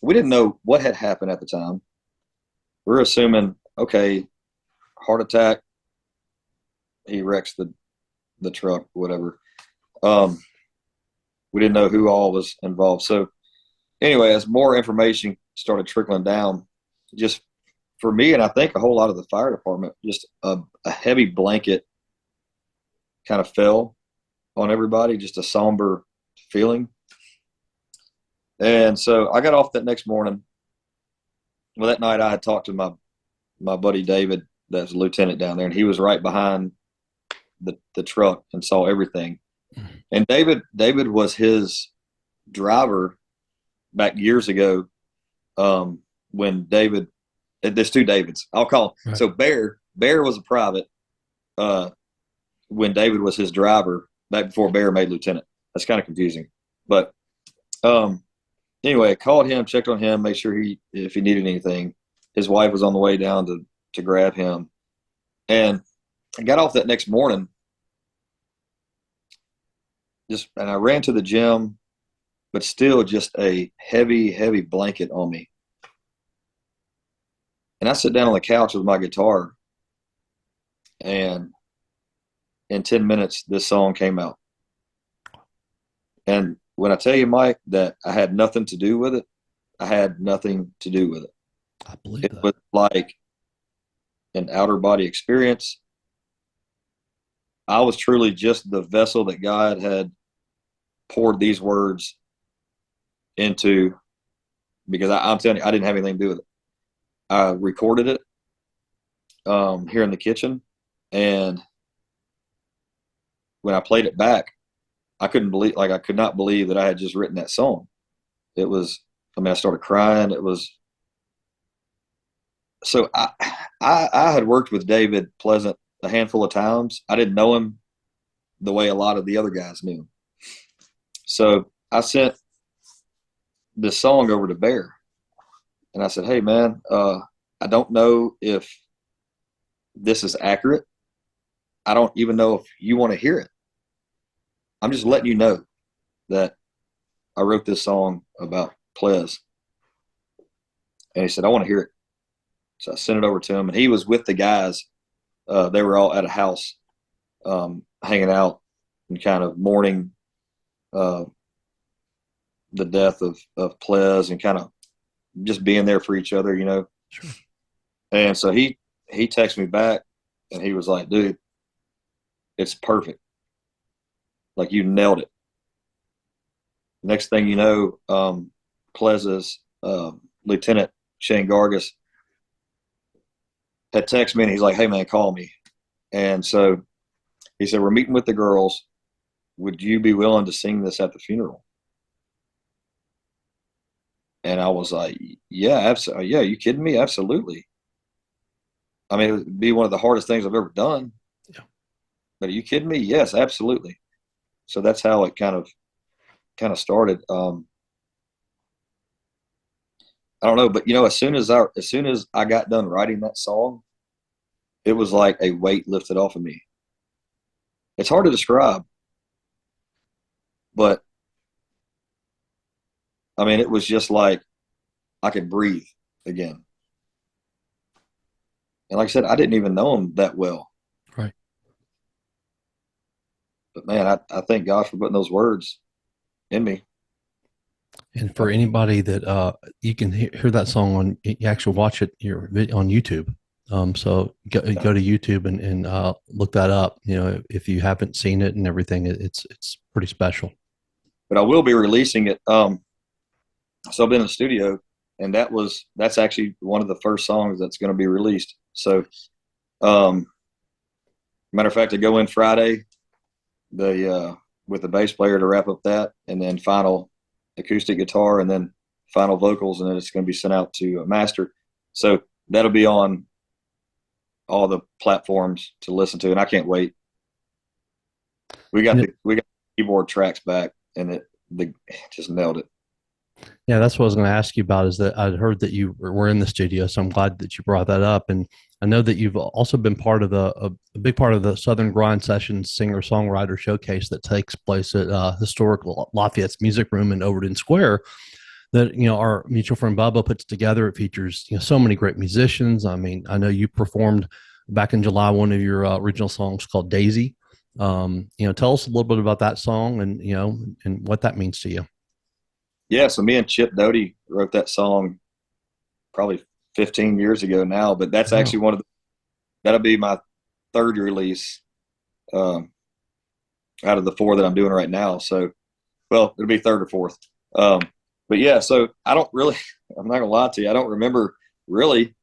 we didn't know what had happened at the time. We were assuming, okay, heart attack, he wrecks the truck, whatever. We didn't know who all was involved. So anyway, as more information started trickling down, just for me, and I think a whole lot of the fire department, just a heavy blanket kind of fell on everybody, just a somber feeling. And so I got off that next morning. Well, that night I had talked to my buddy David, that's a lieutenant down there, and he was right behind the truck and saw everything. And David was his driver back years ago, when David, there's two Davids, I'll call him. Right. So Bear was a private when David was his driver back before Bear made lieutenant. That's kind of confusing. But anyway, I called him, checked on him, made sure if he needed anything. His wife was on the way down to grab him. And I got off that next morning, and I ran to the gym, but still just a heavy, heavy blanket on me. And I sit down on the couch with my guitar, and in 10 minutes, this song came out. And when I tell you, Mike, that I had nothing to do with it, I had nothing to do with it. I believe It that. was like an outer body experience. I was truly just the vessel that God had poured these words into, because I'm telling you, I didn't have anything to do with it. I recorded it here in the kitchen, and when I played it back, I could not believe that I had just written that song. It was, I mean, I started crying. It was, so I had worked with David Pleasant a handful of times. I didn't know him the way a lot of the other guys knew him. So I sent this song over to Bear, and I said, "Hey man, I don't know if this is accurate. I don't even know if you want to hear it. I'm just letting you know that I wrote this song about Ples." And he said, "I want to hear it." So I sent it over to him, and he was with the guys. They were all at a house, hanging out and kind of mourning the death of Ples, and kind of just being there for each other, you know. Sure. And so he texted me back, and he was like, "Dude, it's perfect. Like, you nailed it." Next thing you know, Ples's Lieutenant Shane Gargis had texted me, and he's like, "Hey man, call me." And so he said, "We're meeting with the girls. Would you be willing to sing this at the funeral?" And I was like, "Yeah, absolutely. Yeah, you kidding me? Absolutely. I mean, it would be one of the hardest things I've ever done. Yeah. But are you kidding me? Yes, absolutely." So that's how it kind of started. I don't know, but you know, as soon as I got done writing that song, it was like a weight lifted off of me. It's hard to describe, but I mean, it was just like I could breathe again. And like I said, I didn't even know him that well. Right. But man, I thank God for putting those words in me. And for anybody that you can hear that song on, you actually watch it on YouTube. So go to YouTube and look that up. You know, if you haven't seen it and everything, it's pretty special. But I will be releasing it. So I've been in the studio, and that's actually one of the first songs that's going to be released. So, matter of fact, I go in Friday, with the bass player to wrap up that, and then final acoustic guitar, and then final vocals, and then it's going to be sent out to master. So that'll be on all the platforms to listen to, and I can't wait. We got the keyboard tracks back, and it just nailed it. Yeah, that's what I was going to ask you about. Is that I'd heard that you were in the studio, so I'm glad that you brought that up. And I know that you've also been part of a big part of the Southern Grind Sessions singer songwriter showcase that takes place at historic Lafayette's Music Room in Overton Square. That, you know, our mutual friend Bubba puts together. It features, you know, so many great musicians. I mean, I know you performed back in July one of your original songs called Daisy. You know, tell us a little bit about that song, and you know, and what that means to you. Yeah, so me and Chip Doty wrote that song probably 15 years ago now, but that's actually that'll be my third release out of the four that I'm doing right now. So, well, it'll be third or fourth. But yeah, so I'm not gonna lie to you, I don't remember really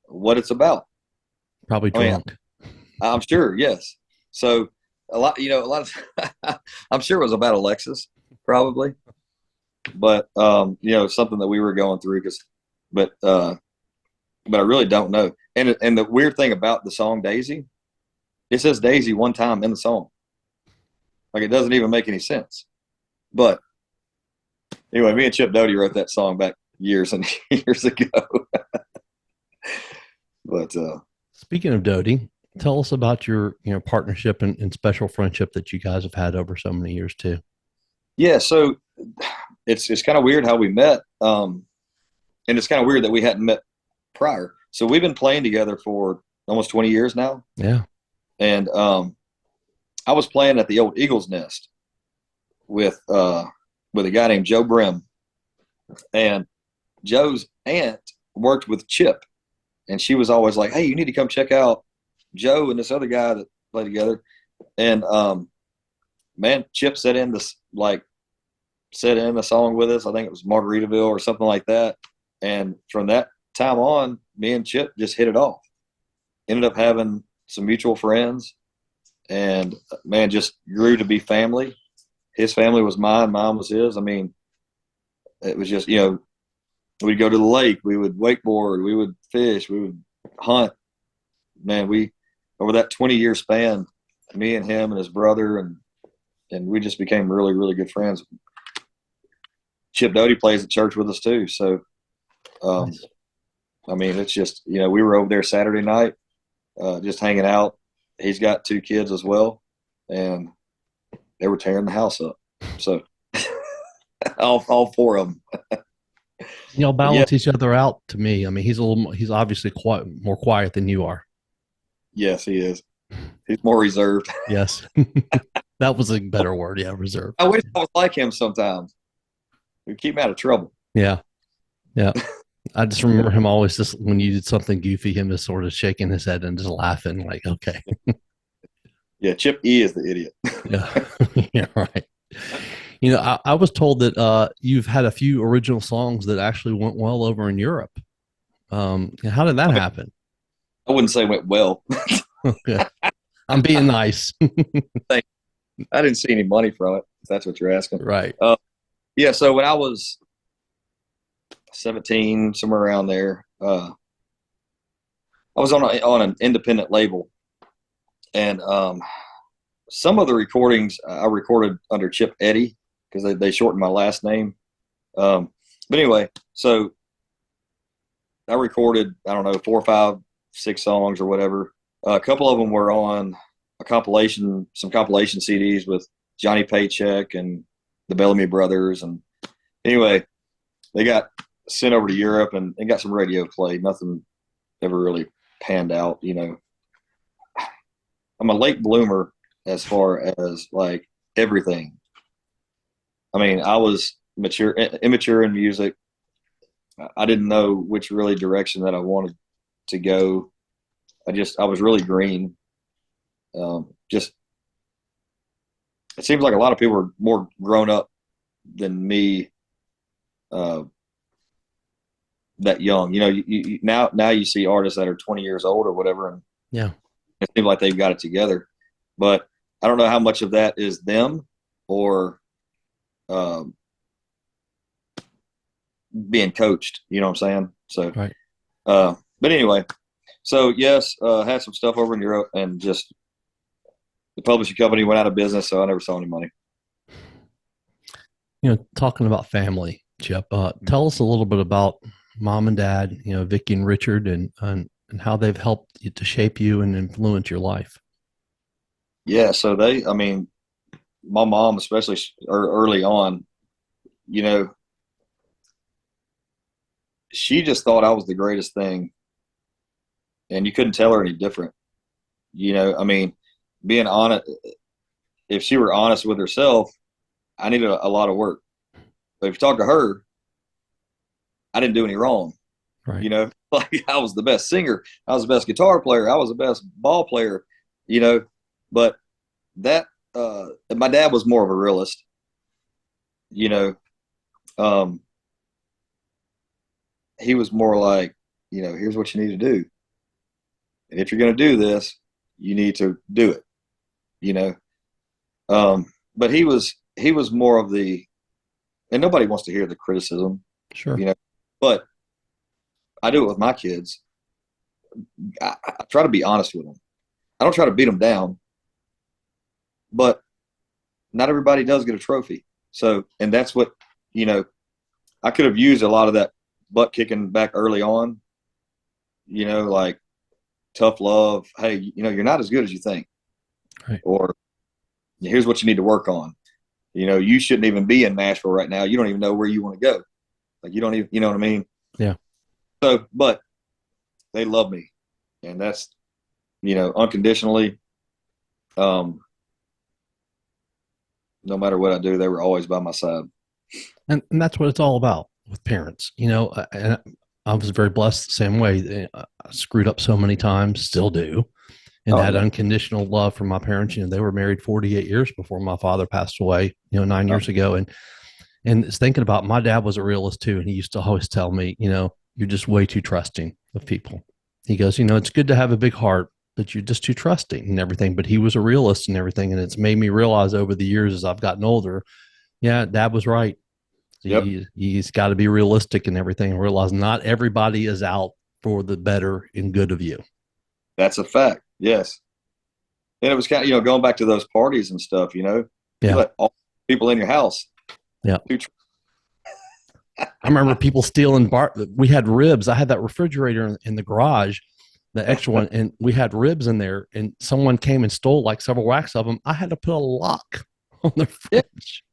what it's about. Probably drunk. I mean, I'm sure, yes. So a lot of I'm sure it was about Alexis, probably. But you know, something that we were going through, but I really don't know. And the weird thing about the song Daisy, it says Daisy one time in the song. Like, it doesn't even make any sense. But anyway, me and Chip Doty wrote that song back years and years ago. But speaking of Doty, tell us about your, you know, partnership and special friendship that you guys have had over so many years too. Yeah, so it's kind of weird how we met, and it's kind of weird that we hadn't met prior. So we've been playing together for almost 20 years now. Yeah. And I was playing at the old Eagles Nest with a guy named Joe Brim, and Joe's aunt worked with Chip, and she was always like, "Hey, you need to come check out Joe and this other guy that play together." And man, Chip set in a song with us. I think it was Margaritaville or something like that. And from that time on, me and Chip just hit it off. Ended up having some mutual friends, and man, just grew to be family. His family was mine, mine was his. I mean, it was just, we'd go to the lake, we would wakeboard, we would fish, we would hunt. Man, over that 20-year span, me and him and his brother, and we just became really, really good friends. Chip Doty plays at church with us too. So, Nice. I mean, it's just, we were over there Saturday night, just hanging out. He's got 2 kids as well, and they were tearing the house up. So all 4 of them. Y'all balance each other out to me. I mean, he's obviously quite more quiet than you are. Yes, he is. He's more reserved. Yes. That was a better word. Yeah. Reserved. I wish I was like him sometimes. We'd keep him out of trouble. Yeah. Yeah. I just remember him always just when you did something goofy, him just sort of shaking his head and just laughing like, okay. Yeah. Chip E is the idiot. Yeah. Yeah. Right. I was told that you've had a few original songs that actually went well over in Europe. How did that happen? I wouldn't say went well. Okay. I'm being nice. I didn't see any money from it, if that's what you're asking. Right. Yeah. So when I was 17, somewhere around there, I was on an independent label, and some of the recordings I recorded under Chip Eddie because they shortened my last name. But anyway, so I recorded, I don't know, 4, 5, 6 songs or whatever. A couple of them were on some compilation CDs with Johnny Paycheck and the Bellamy Brothers. And anyway, they got sent over to Europe and got some radio play. Nothing ever really panned out, I'm a late bloomer as far as like everything. I mean, I was immature in music. I didn't know which really direction that I wanted to go. I was really green. It seems like a lot of people are more grown up than me. That young, you now you see artists that are 20 years old or whatever, and Yeah. it seems like they've got it together. But I don't know how much of that is them or being coached. You know what I'm saying? So, Right. But anyway, so yes, had some stuff over in Europe, and just the publishing company went out of business, so I never saw any money. Talking about family, Chip, tell us a little bit about mom and dad, Vicky and Richard, and how they've helped you to shape you and influence your life. Yeah, so my mom, especially early on, she just thought I was the greatest thing, and you couldn't tell her any different. Being honest, if she were honest with herself, I needed a lot of work. But if you talk to her, I didn't do any wrong. Right. Like I was the best singer, I was the best guitar player, I was the best ball player, but that my dad was more of a realist. He was more like, here's what you need to do. And if you're going to do this, you need to do it, but he was more of the, and nobody wants to hear the criticism, Sure. But I do it with my kids. I try to be honest with them. I don't try to beat them down, but not everybody does get a trophy. So, and that's what, I could have used a lot of that butt kicking back early on, like tough love. Hey, you're not as good as you think. Right. Or here's what you need to work on. You shouldn't even be in Nashville right now. You don't even know where you want to go. Like you don't even, you know what I mean? Yeah. So, but they love me, and that's, unconditionally. Um, no matter what I do, they were always by my side. And that's what it's all about with parents. And I was very blessed the same way. I screwed up so many times, still do, and Oh had yeah. unconditional love from my parents. They were married 48 years before my father passed away, 9 years ago. And it's thinking about, my dad was a realist too. And he used to always tell me, you're just way too trusting of people. He goes, it's good to have a big heart, but you're just too trusting and everything. But he was a realist and everything. And it's made me realize over the years as I've gotten older, yeah, dad was right. Yep. He's got to be realistic and everything, and realize not everybody is out for the better and good of you. That's a fact. Yes. And it was kind of, going back to those parties and stuff, you Yeah. let all people in your house. Yeah. I remember people stealing we had ribs. I had that refrigerator in the garage, the extra one, and we had ribs in there, and someone came and stole like several racks of them. I had to put a lock on the fridge.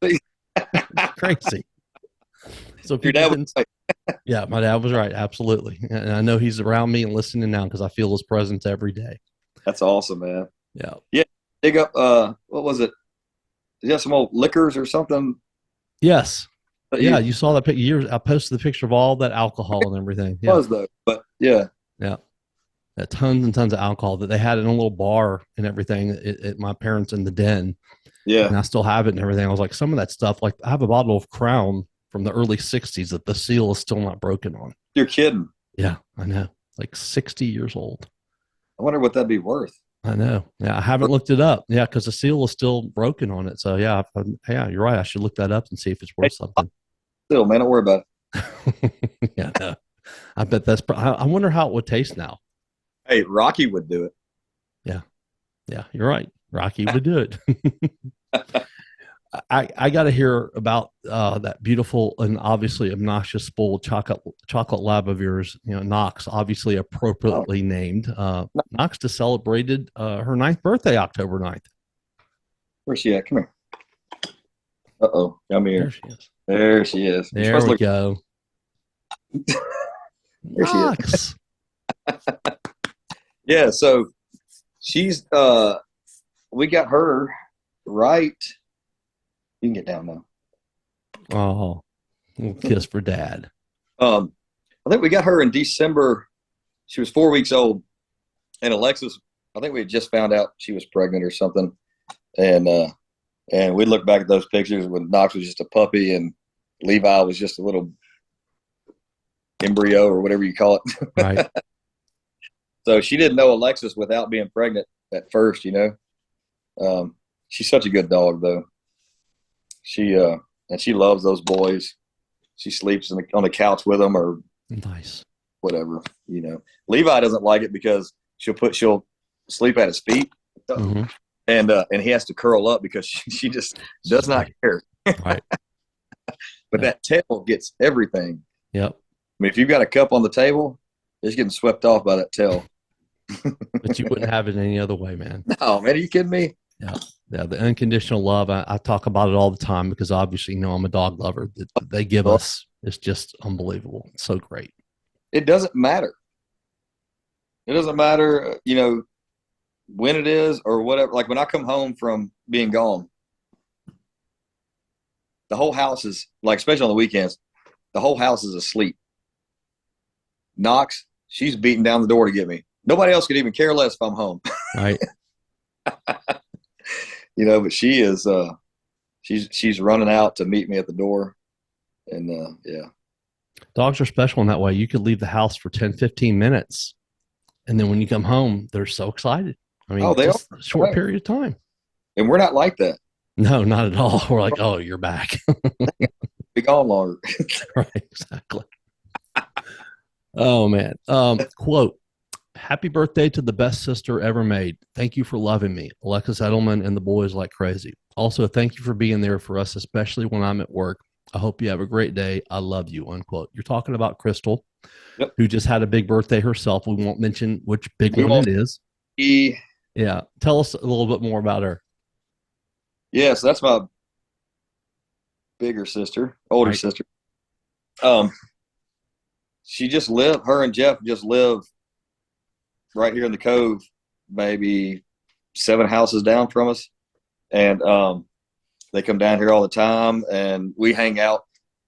Crazy. So Your dad was right. Yeah, my dad was right. Absolutely. And I know he's around me and listening now because I feel his presence every day. That's awesome, man. Yeah. Yeah. Dig up, what was it? Did you have some old liquors or something? Yes. Yeah. You saw that years. I posted the picture of all that alcohol and everything. Yeah. Was though, but yeah. Yeah. Tons and tons of alcohol that they had in a little bar and everything at my parents in the den. Yeah. And I still have it and everything. I was like, some of that stuff, like I have a bottle of Crown from the early 60s that the seal is still not broken on. You're kidding. Yeah, I know. Like 60 years old. I wonder what that'd be worth. I know. Yeah, I haven't looked it up. Yeah, because the seal is still broken on it. So yeah, you're right. I should look that up and see if it's worth something. Still, man, don't worry about it. Yeah, no. I bet I wonder how it would taste now. Hey, Rocky would do it. Yeah, you're right. Rocky would do it. I got to hear about that beautiful and obviously obnoxious spoiled chocolate lab of yours, Knox, obviously appropriately named. Knox just celebrated her 9th birthday, October 9th. Where's she at? Come here. Uh-oh. Come here. There she is. There she is. There we go. There Knox. She is. Yeah, so she's we got her right. You can get down now. Oh, little kiss for dad. I think we got her in December. She was 4 weeks old, and Alexis, I think we had just found out she was pregnant or something, and we looked back at those pictures when Knox was just a puppy and Levi was just a little embryo or whatever you call it. Right. So she didn't know Alexis without being pregnant at first, She's such a good dog, though. And she loves those boys. She sleeps on the couch with them or nice, whatever, Levi doesn't like it because she'll sleep at his feet, mm-hmm. and he has to curl up because she just does not care. Right. But that tail gets everything. Yep. I mean, if you've got a cup on the table, it's getting swept off by that tail. But you wouldn't have it any other way, man. No, man, are you kidding me? Yeah. Yeah, the unconditional love. I talk about it all the time because obviously, I'm a dog lover. That they give us is just unbelievable. It's so great. It doesn't matter. It doesn't matter, when it is or whatever. Like when I come home from being gone, the whole house is like, especially on the weekends, the whole house is asleep. Knox, she's beating down the door to get me. Nobody else could even care less if I'm home. Right. But she is she's running out to meet me at the door. And yeah. Dogs are special in that way. You could leave the house for 10, 15 minutes. And then when you come home, they're so excited. I mean, just a short period of time. And we're not like that. No, not at all. We're like, oh, you're back. Be gone longer. Right, exactly. Oh, man. Quote, happy birthday to the best sister ever made. Thank you for loving me. Alexis Eddleman and the boys like crazy. Also, thank you for being there for us, especially when I'm at work. I hope you have a great day. I love you, unquote. You're talking about Crystal, yep, who just had a big birthday herself. We won't mention which big one it is. Yeah. Tell us a little bit more about her. Yeah, so that's my bigger sister, older sister. She just lived, her and Jeff just live right here in the Cove, maybe 7 houses down from us, and they come down here all the time, and we hang out.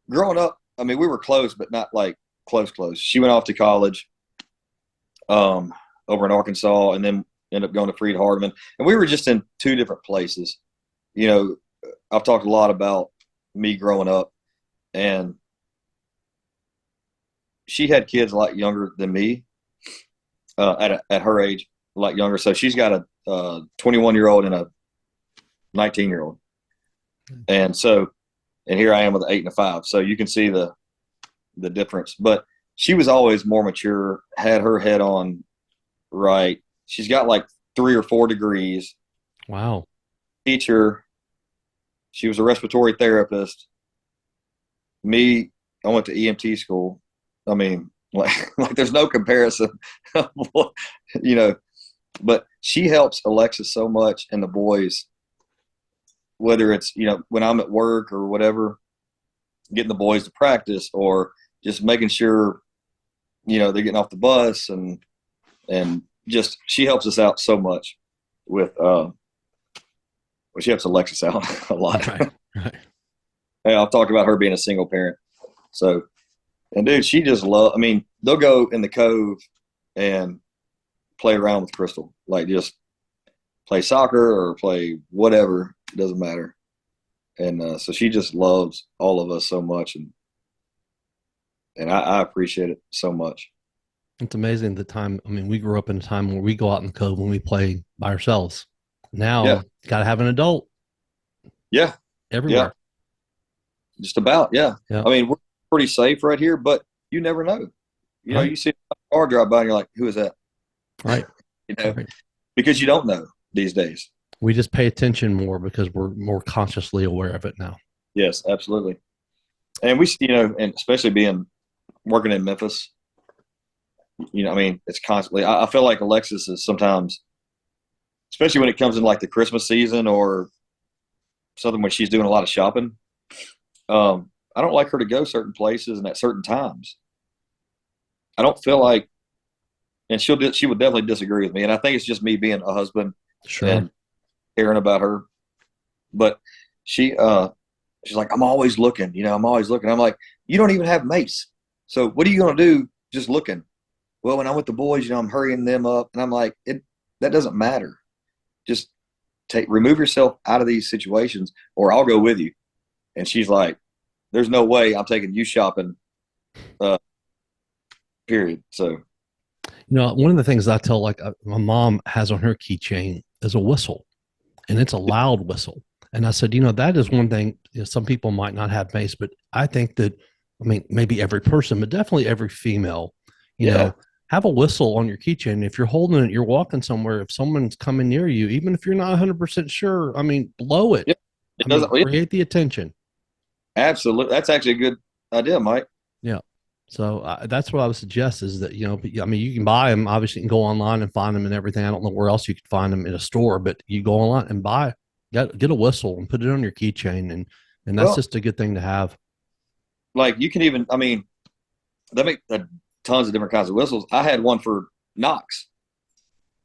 Growing up, I mean, we were close, but not like close. She went off to college over in Arkansas, and then ended up going to Freed Hardeman, and we were just in 2 different places. You know, I've talked a lot about me growing up, and she had kids a lot younger than me at her age, a lot younger. So she's got a 21-year-old and a 19-year-old. And here I am with an 8 and a 5. So you can see the difference. But she was always more mature, had her head on right. She's got like 3 or 4 degrees. Wow. Teacher. She was a respiratory therapist. Me, I went to EMT school. I mean, like there's no comparison, you know, but she helps Alexis so much and the boys, whether it's, you know, when I'm at work or whatever, getting the boys to practice or just making sure, you know, they're getting off the bus and just, she helps us out so much with, she helps Alexis out a lot. Right. Hey, I've talked about her being a single parent. So, and dude, she just I mean, they'll go in the cove and play around with Crystal, like just play soccer or play whatever. It doesn't matter. And so she just loves all of us so much. And I appreciate it so much. It's amazing the time. I mean, we grew up in a time where we go out in the cove when we play by ourselves. Now, you got to have an adult. Yeah. Everywhere. Yeah. Just about. Yeah. I mean, we're pretty safe right here, but you never know. You know, you see a car drive by and you're like, who is that? Right. You know, because you don't know these days. We just pay attention more because we're more consciously aware of it now. Yes, absolutely. And we, you know, and especially working in Memphis, you know, I mean, it's constantly, I feel like Alexis is sometimes, especially when it comes in like the Christmas season or something when she's doing a lot of shopping. I don't like her to go certain places and at certain times. I don't feel like, and she would definitely disagree with me. And I think it's just me being a husband and caring about her. But she's like, I'm always looking, you know, I'm always looking. I'm like, you don't even have mace. So what are you going to do just looking? Well, when I'm with the boys, you know, I'm hurrying them up. And I'm like, that doesn't matter. Just remove yourself out of these situations or I'll go with you. And she's like, there's no way I'm taking you shopping, period. So, you know, one of the things I tell, like my mom has on her keychain is a whistle, and it's a loud whistle. And I said, you know, that is one thing, you know, some people might not have mace, but I think that, I mean, maybe every person, but definitely every female, you know, have a whistle on your keychain. If you're holding it, you're walking somewhere. If someone's coming near you, even if you're not 100% sure, I mean, blow it. Create the attention. Absolutely. That's actually a good idea, Mike. Yeah. So that's what I would suggest is that, you know, I mean, you can buy them. Obviously, you can go online and find them and everything. I don't know where else you could find them in a store, but you go online and get a whistle and put it on your keychain. And that's just a good thing to have. Like you can even, I mean, they make tons of different kinds of whistles. I had one for knocks.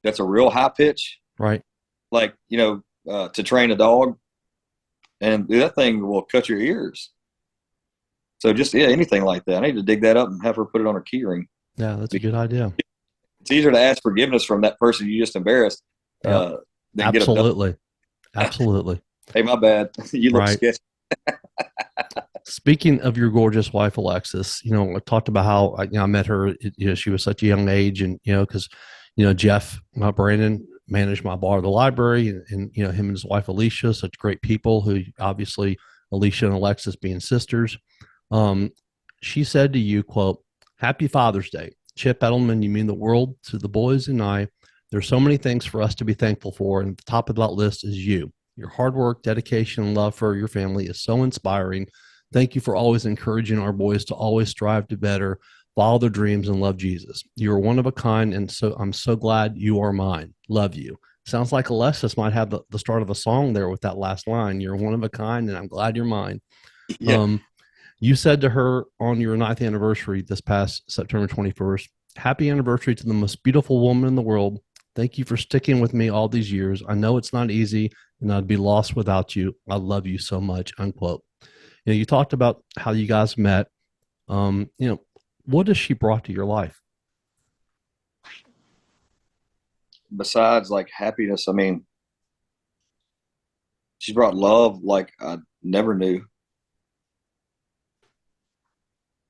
That's a real high pitch. Right. Like, you know, to train a dog. And that thing will cut your ears. So just, anything like that. I need to dig that up and have her put it on her key ring. Yeah, that's a good idea. It's easier to ask forgiveness from that person you just embarrassed. Than Absolutely. Absolutely. Hey, my bad. You look sketchy. Speaking of your gorgeous wife, Alexis, you know, I talked about how I met her, you know, she was such a young age and, you know, because, you know, Jeff, Brandon managed my bar at the library and, you know, him and his wife, Alicia, such great people who obviously Alicia and Alexis being sisters. She said to you, quote, "Happy Father's Day. Chip Eddleman, you mean the world to the boys and I. There's so many things for us to be thankful for. And at the top of that list is you. Your hard work, dedication, and love for your family is so inspiring. Thank you for always encouraging our boys to always strive to better, follow their dreams, and love Jesus. You are one of a kind, and so I'm so glad you are mine. Love you." Sounds like Alexis might have the start of a song there with that last line. You're one of a kind, and I'm glad you're mine. Yeah. You said to her on your 9th anniversary this past September 21st, "Happy anniversary to the most beautiful woman in the world. Thank you for sticking with me all these years. I know it's not easy and I'd be lost without you. I love you so much, unquote. You talked about how you guys met. What has she brought to your life? Besides like happiness, I mean, she's brought love like I never knew.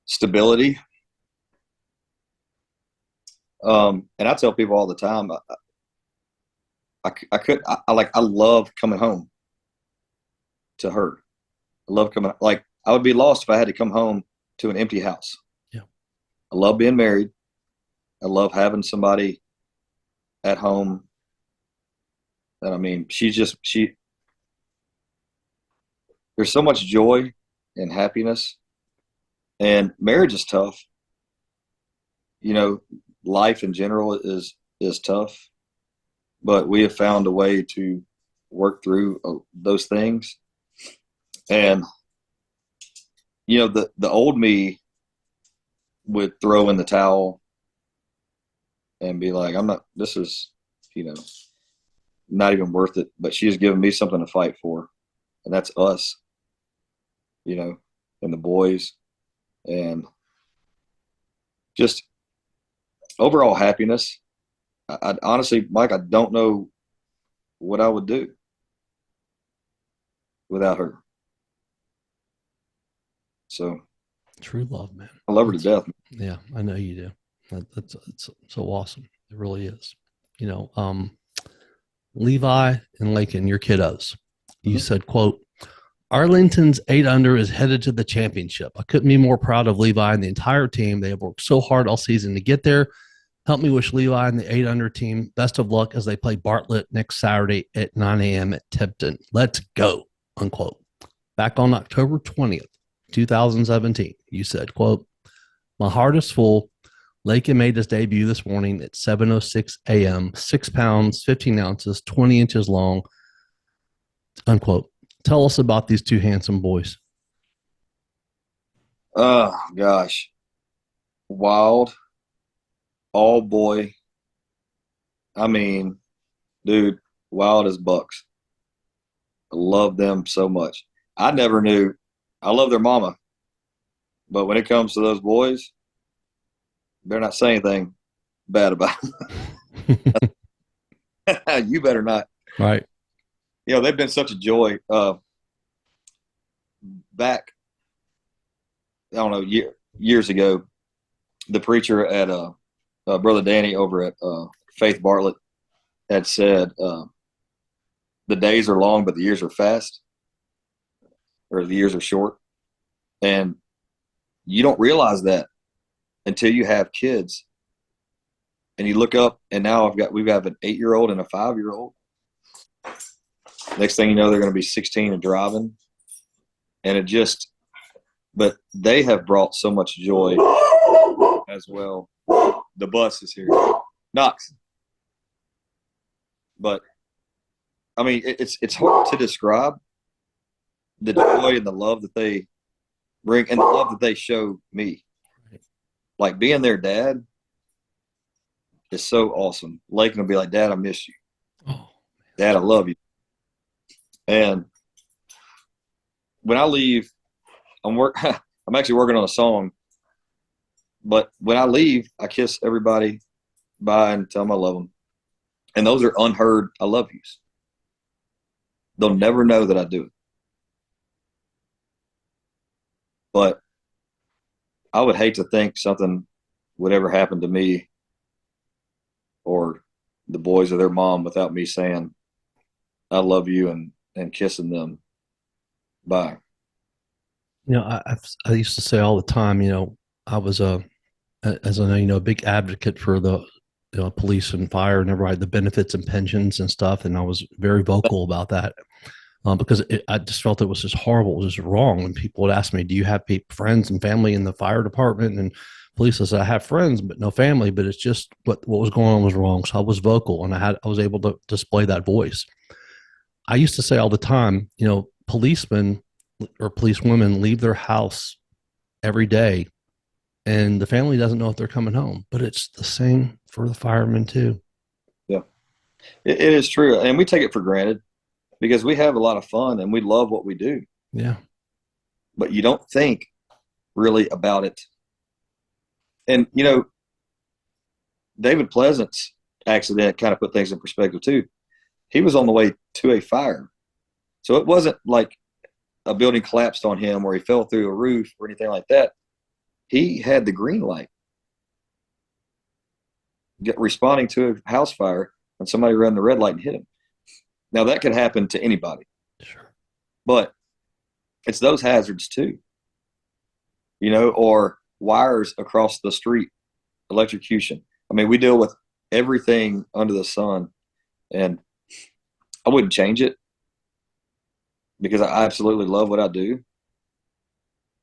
Stability. And I tell people all the time, I love coming home to her. I love coming, like, I would be lost if I had to come home to an empty house. Yeah. I love being married. I love having somebody at home. And I mean, there's so much joy and happiness, and marriage is tough. Life in general is tough, but we have found a way to work through those things. And the old me would throw in the towel and be like, this is not even worth it. But she has given me something to fight for, and that's us, and the boys, and just overall happiness. I honestly, Mike, I don't know what I would do without her. So true love, man. I love her to death. Yeah, I know you do. It's so awesome. It really is. Levi and Laken, your kiddos. You said, quote, Arlington's 8 under is headed to the championship. I couldn't be more proud of Levi and the entire team. They have worked so hard all season to get there. Help me wish Levi and the 8 under team best of luck as they play Bartlett next Saturday at 9 a.m. at Tipton. Let's go, unquote. Back on October 20th, 2017, you said, quote, my heart is full. Laken made his debut this morning at 7:06 a.m., 6 pounds, 15 ounces, 20 inches long, unquote. Tell us about these two handsome boys. Oh, gosh. Wild. All boy. I mean, dude, wild as bucks. I love them so much. I never knew. I love their mama. But when it comes to those boys, better not say anything bad about them. You better not. Right. They've been such a joy. Back, I don't know, years ago, the preacher at Brother Danny over at Faith Bartlett had said, the days are long, but the years are fast, or the years are short. And you don't realize that until you have kids. And you look up, and now we've got an 8-year-old and a 5-year-old. Next thing you know, they're going to be 16 and driving. And but they have brought so much joy as well. The bus is here. Knox. But, I mean, it's hard to describe the joy and the love that they bring and the love that they show me. Like, being their dad is so awesome. Laken will be like, Dad, I miss you. Oh, Dad, I love you. And when I leave, I'm actually working on a song. But when I leave, I kiss everybody bye and tell them I love them. And those are unheard I love yous. They'll never know that I do it. But I would hate to think something would ever happen to me or the boys or their mom without me saying, I love you, and kissing them bye. I used to say all the time, I was as I know, a big advocate for the police and fire and everybody, the benefits and pensions and stuff. And I was very vocal about that because I just felt it was just horrible. It was just wrong. When people would ask me, do you have friends and family in the fire department and police? I said, I have friends, but no family, but it's just what was going on was wrong. So I was vocal, and I was able to display that voice. I used to say all the time, policemen or policewomen leave their house every day and the family doesn't know if they're coming home, but it's the same for the firemen too. Yeah. It is true, and we take it for granted because we have a lot of fun and we love what we do. Yeah. But you don't think really about it. And you know, David Pleasant's accident kind of put things in perspective too. He was on the way to a fire, so it wasn't like a building collapsed on him or he fell through a roof or anything like that. He had the green light, responding to a house fire when somebody ran the red light and hit him. Now that could happen to anybody, Sure. but it's those hazards too, you know, or wires across the street, electrocution. I mean, we deal with everything under the sun, and I wouldn't change it because I absolutely love what I do.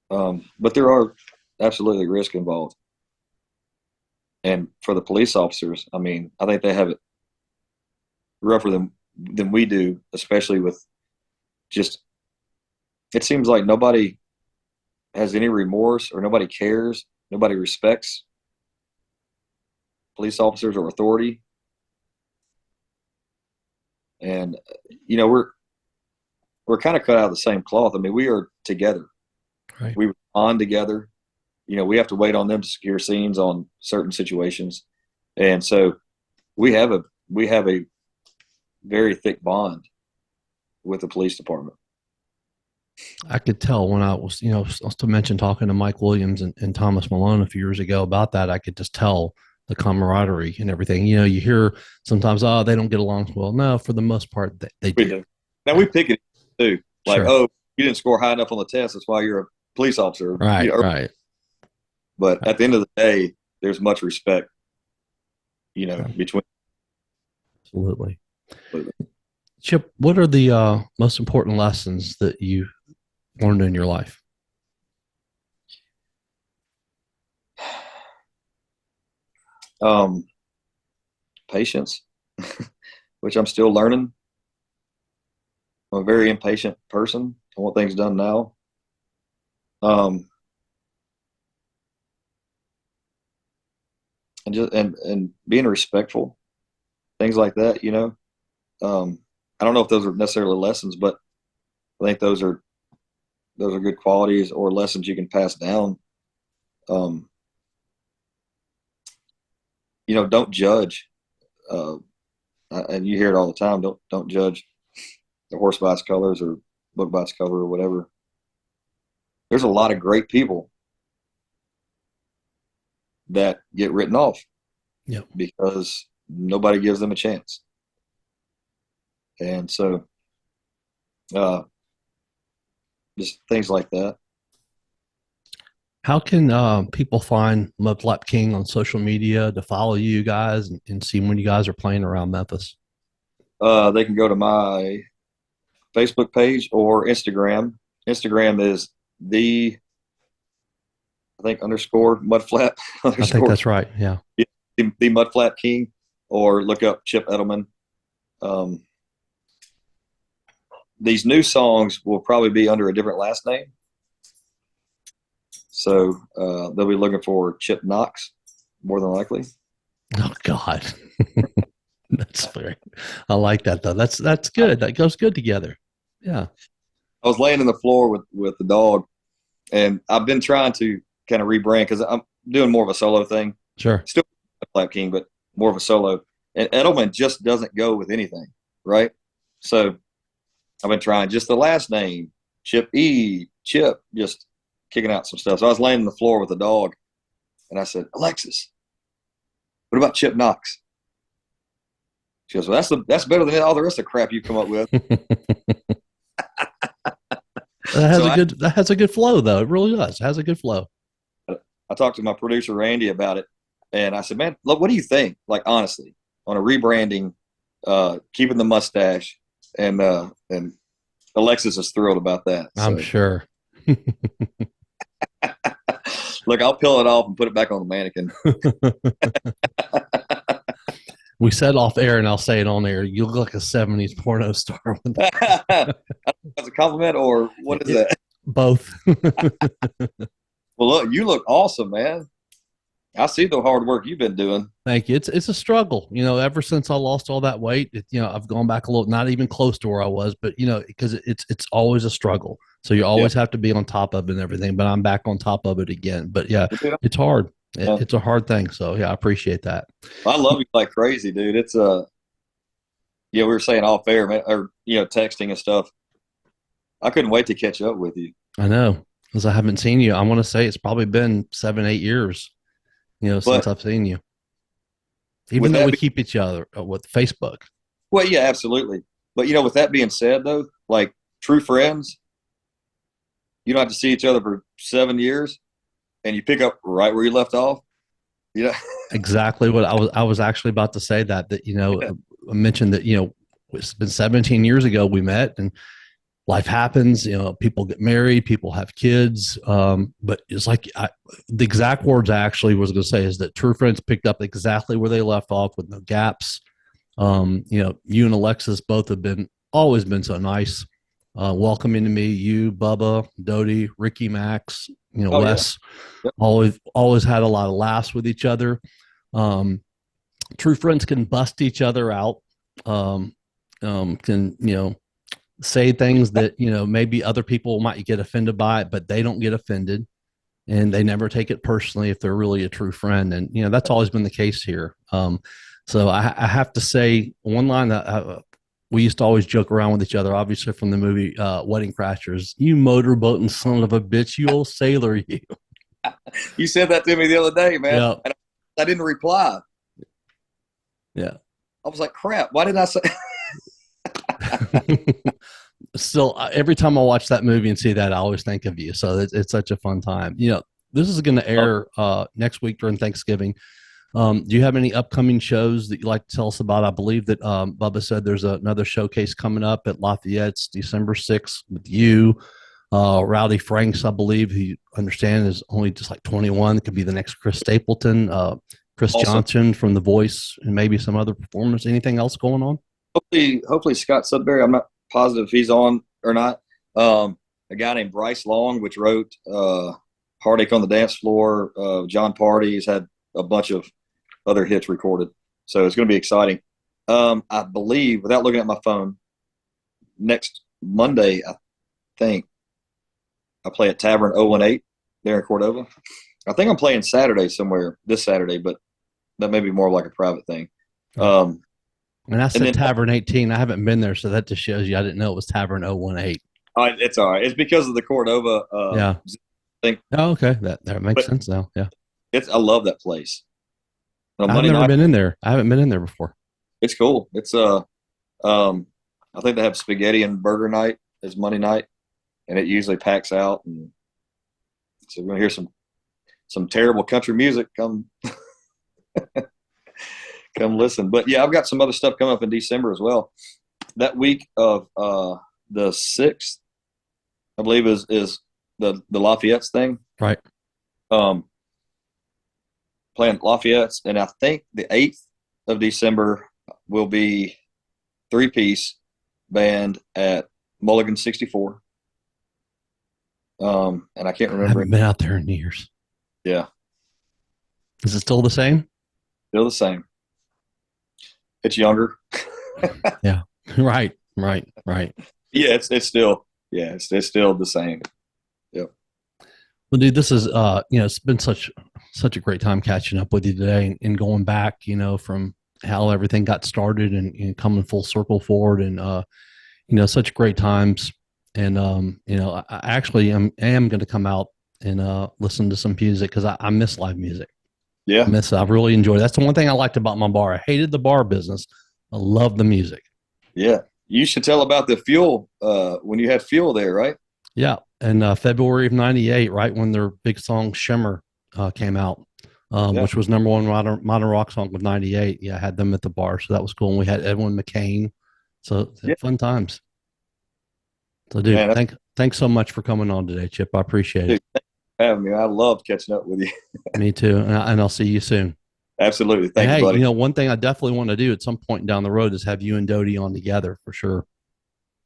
But there are absolutely risks involved. And for the police officers, I mean, I think they have it rougher than we do, especially with just, it seems like nobody has any remorse or nobody cares. Nobody respects police officers or authority. And, you know, we're kind of cut out of the same cloth. I mean, we are together. Right. We respond together. You know, we have to wait on them to secure scenes on certain situations. And so we have a very thick bond with the police department. I could tell when I was, to mention talking to Mike Williams and Thomas Malone a few years ago about that. I could just tell the camaraderie and everything. You know, you hear sometimes, oh, they don't get along well. No, for the most part, they do. Now we pick it too. Like, Sure. oh, you didn't score high enough on the test. That's why you're a police officer. Right, right. But at the end of the day, there's much respect, you know, between. Absolutely. Chip, what are the most important lessons that you learned in your life? Patience, which I'm still learning. I'm a very impatient person. I want things done now. And being respectful, things like that, you know. I don't know if those are necessarily lessons, but I think those are good qualities or lessons you can pass down. You know, don't judge. And you hear it all the time. Don't judge the horse by its colors or book by its cover or whatever. There's a lot of great people that get written off. Yep. Because nobody gives them a chance. And so just things like that. How can people find Mudflap King on social media to follow you guys and see when you guys are playing around Memphis? They can go to my Facebook page or Instagram. Instagram is _Mudflap. I think that's right. Yeah. The Mudflap King, or look up Chip Eddleman. These new songs will probably be under a different last name. So they'll be looking for Chip Knox, more than likely. Oh, God. That's fair. I like that, though. That's good. That goes good together. Yeah. I was laying on the floor with the dog, and I've been trying to kind of rebrand because I'm doing more of a solo thing. Sure. Still Mudflap King, but more of a solo. And Eddleman just doesn't go with anything, right? So I've been trying just the last name, Chip, just kicking out some stuff. So I was laying on the floor with the dog, and I said, Alexis, what about Chip Knox? She goes, well, that's better than all the rest of the crap you come up with. That has a good flow, though. It really does. It has a good flow. I talked to my producer Randy about it, and I said, man, look, what do you think? Like, honestly, on a rebranding, keeping the mustache, and Alexis is thrilled about that. So. I'm sure. Look, I'll peel it off and put it back on the mannequin. We said off air, and I'll say it on air. You look like a 70s porno star. As a compliment, or what is that? Both. Well, look, you look awesome, man. I see the hard work you've been doing. Thank you. It's a struggle, ever since I lost all that weight, I've gone back a little, not even close to where I was, but because it's always a struggle. So you Yeah. always have to be on top of it and everything, but I'm back on top of it again. But yeah, Yeah. it's hard. It's a hard thing. So yeah, I appreciate that. I love you like crazy, dude. It's yeah, we were saying off air, man, or texting and stuff. I couldn't wait to catch up with you. I know, because I haven't seen you. I want to say it's probably been 7, 8 years, since But I've seen you. Even though we keep each other with Facebook. Well, yeah, absolutely. But with that being said, though, like true friends, you don't have to see each other for 7 years, and you pick up right where you left off. Exactly what I was actually about to say. That I mentioned that it's been 17 years ago we met, and life happens. People get married, people have kids. But it's like the exact words I actually was going to say is that true friends picked up exactly where they left off with no gaps. You and Alexis both have always been so nice, welcoming to me. You, Bubba, Dodie, Ricky, Max, Wes, yeah. Yep. always had a lot of laughs with each other. True friends can bust each other out. Can say things that maybe other people might get offended by it, but they don't get offended, and they never take it personally if they're really a true friend. And that's always been the case here. So I have to say one line that we used to always joke around with each other, obviously from the movie Wedding Crashers. You motorboating son of a bitch, you old sailor, you. You said that to me the other day, man. Yeah. And I didn't reply. Yeah. I was like, crap, why didn't I say? Still, every time I watch that movie and see that, I always think of you. So it's such a fun time. This is going to air next week during Thanksgiving. Do you have any upcoming shows that you'd like to tell us about? I believe that Bubba said there's another showcase coming up at Lafayette's December 6th with you. Rowdy Franks, I believe, he understand is only just like 21. It could be the next Chris Stapleton, Chris Johnson from The Voice, and maybe some other performers. Anything else going on? Hopefully Scott Sudbury. I'm not positive if he's on or not. A guy named Bryce Long, which wrote Heartache on the Dance Floor. John Party. He's had a bunch of other hits recorded. So it's going to be exciting. I believe, without looking at my phone, next Monday, I think, I play at Tavern 018 there in Cordova. I think I'm playing Saturday somewhere this Saturday, but that may be more like a private thing. And I said Tavern 18. I haven't been there, so that just shows you I didn't know it was Tavern 018. It's all right. It's because of the Cordova thing. Oh, okay. That makes sense now. Yeah. I love that place. I've never been in there. I haven't been in there before. It's cool. It's I think they have spaghetti and burger night as Monday night, and it usually packs out. And so we're gonna hear some terrible country music. Come listen. But yeah, I've got some other stuff coming up in December as well. That week of the 6th, I believe is the Lafayette's thing. Right. Playing Lafayette's, and I think the 8th of December will be 3-piece band at Mulligan 64. And I can't remember. I haven't been out there in years. Yeah. Is it still the same? Still the same. It's younger. Yeah. Right. Yeah, it's still the same. Yep. Well, dude, this is it's been such a great time catching up with you today and going back, from how everything got started and coming full circle forward, and such great times. And I actually am going to come out and listen to some music because I miss live music. Yeah, I've really enjoyed it. That's the one thing I liked about my bar. I hated the bar business. I love the music. Yeah, you should tell about the Fuel when you had Fuel there, right? Yeah, and February of '98, right when their big song "Shimmer" came out, which was #1 modern rock song of '98. Yeah, I had them at the bar, so that was cool. And we had Edwin McCain, so fun times. So, dude, thanks so much for coming on today, Chip. I appreciate it. Thanks for having me. I love catching up with you. Me too, and I'll see you soon. Absolutely. Thank you, buddy. One thing I definitely want to do at some point down the road is have you and Dodie on together for sure.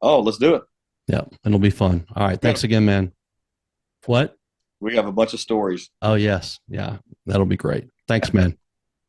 Oh, let's do it. Yeah, it'll be fun. All right. Thanks again, man. What? We have a bunch of stories. Oh, yes. Yeah. That'll be great. Thanks, man.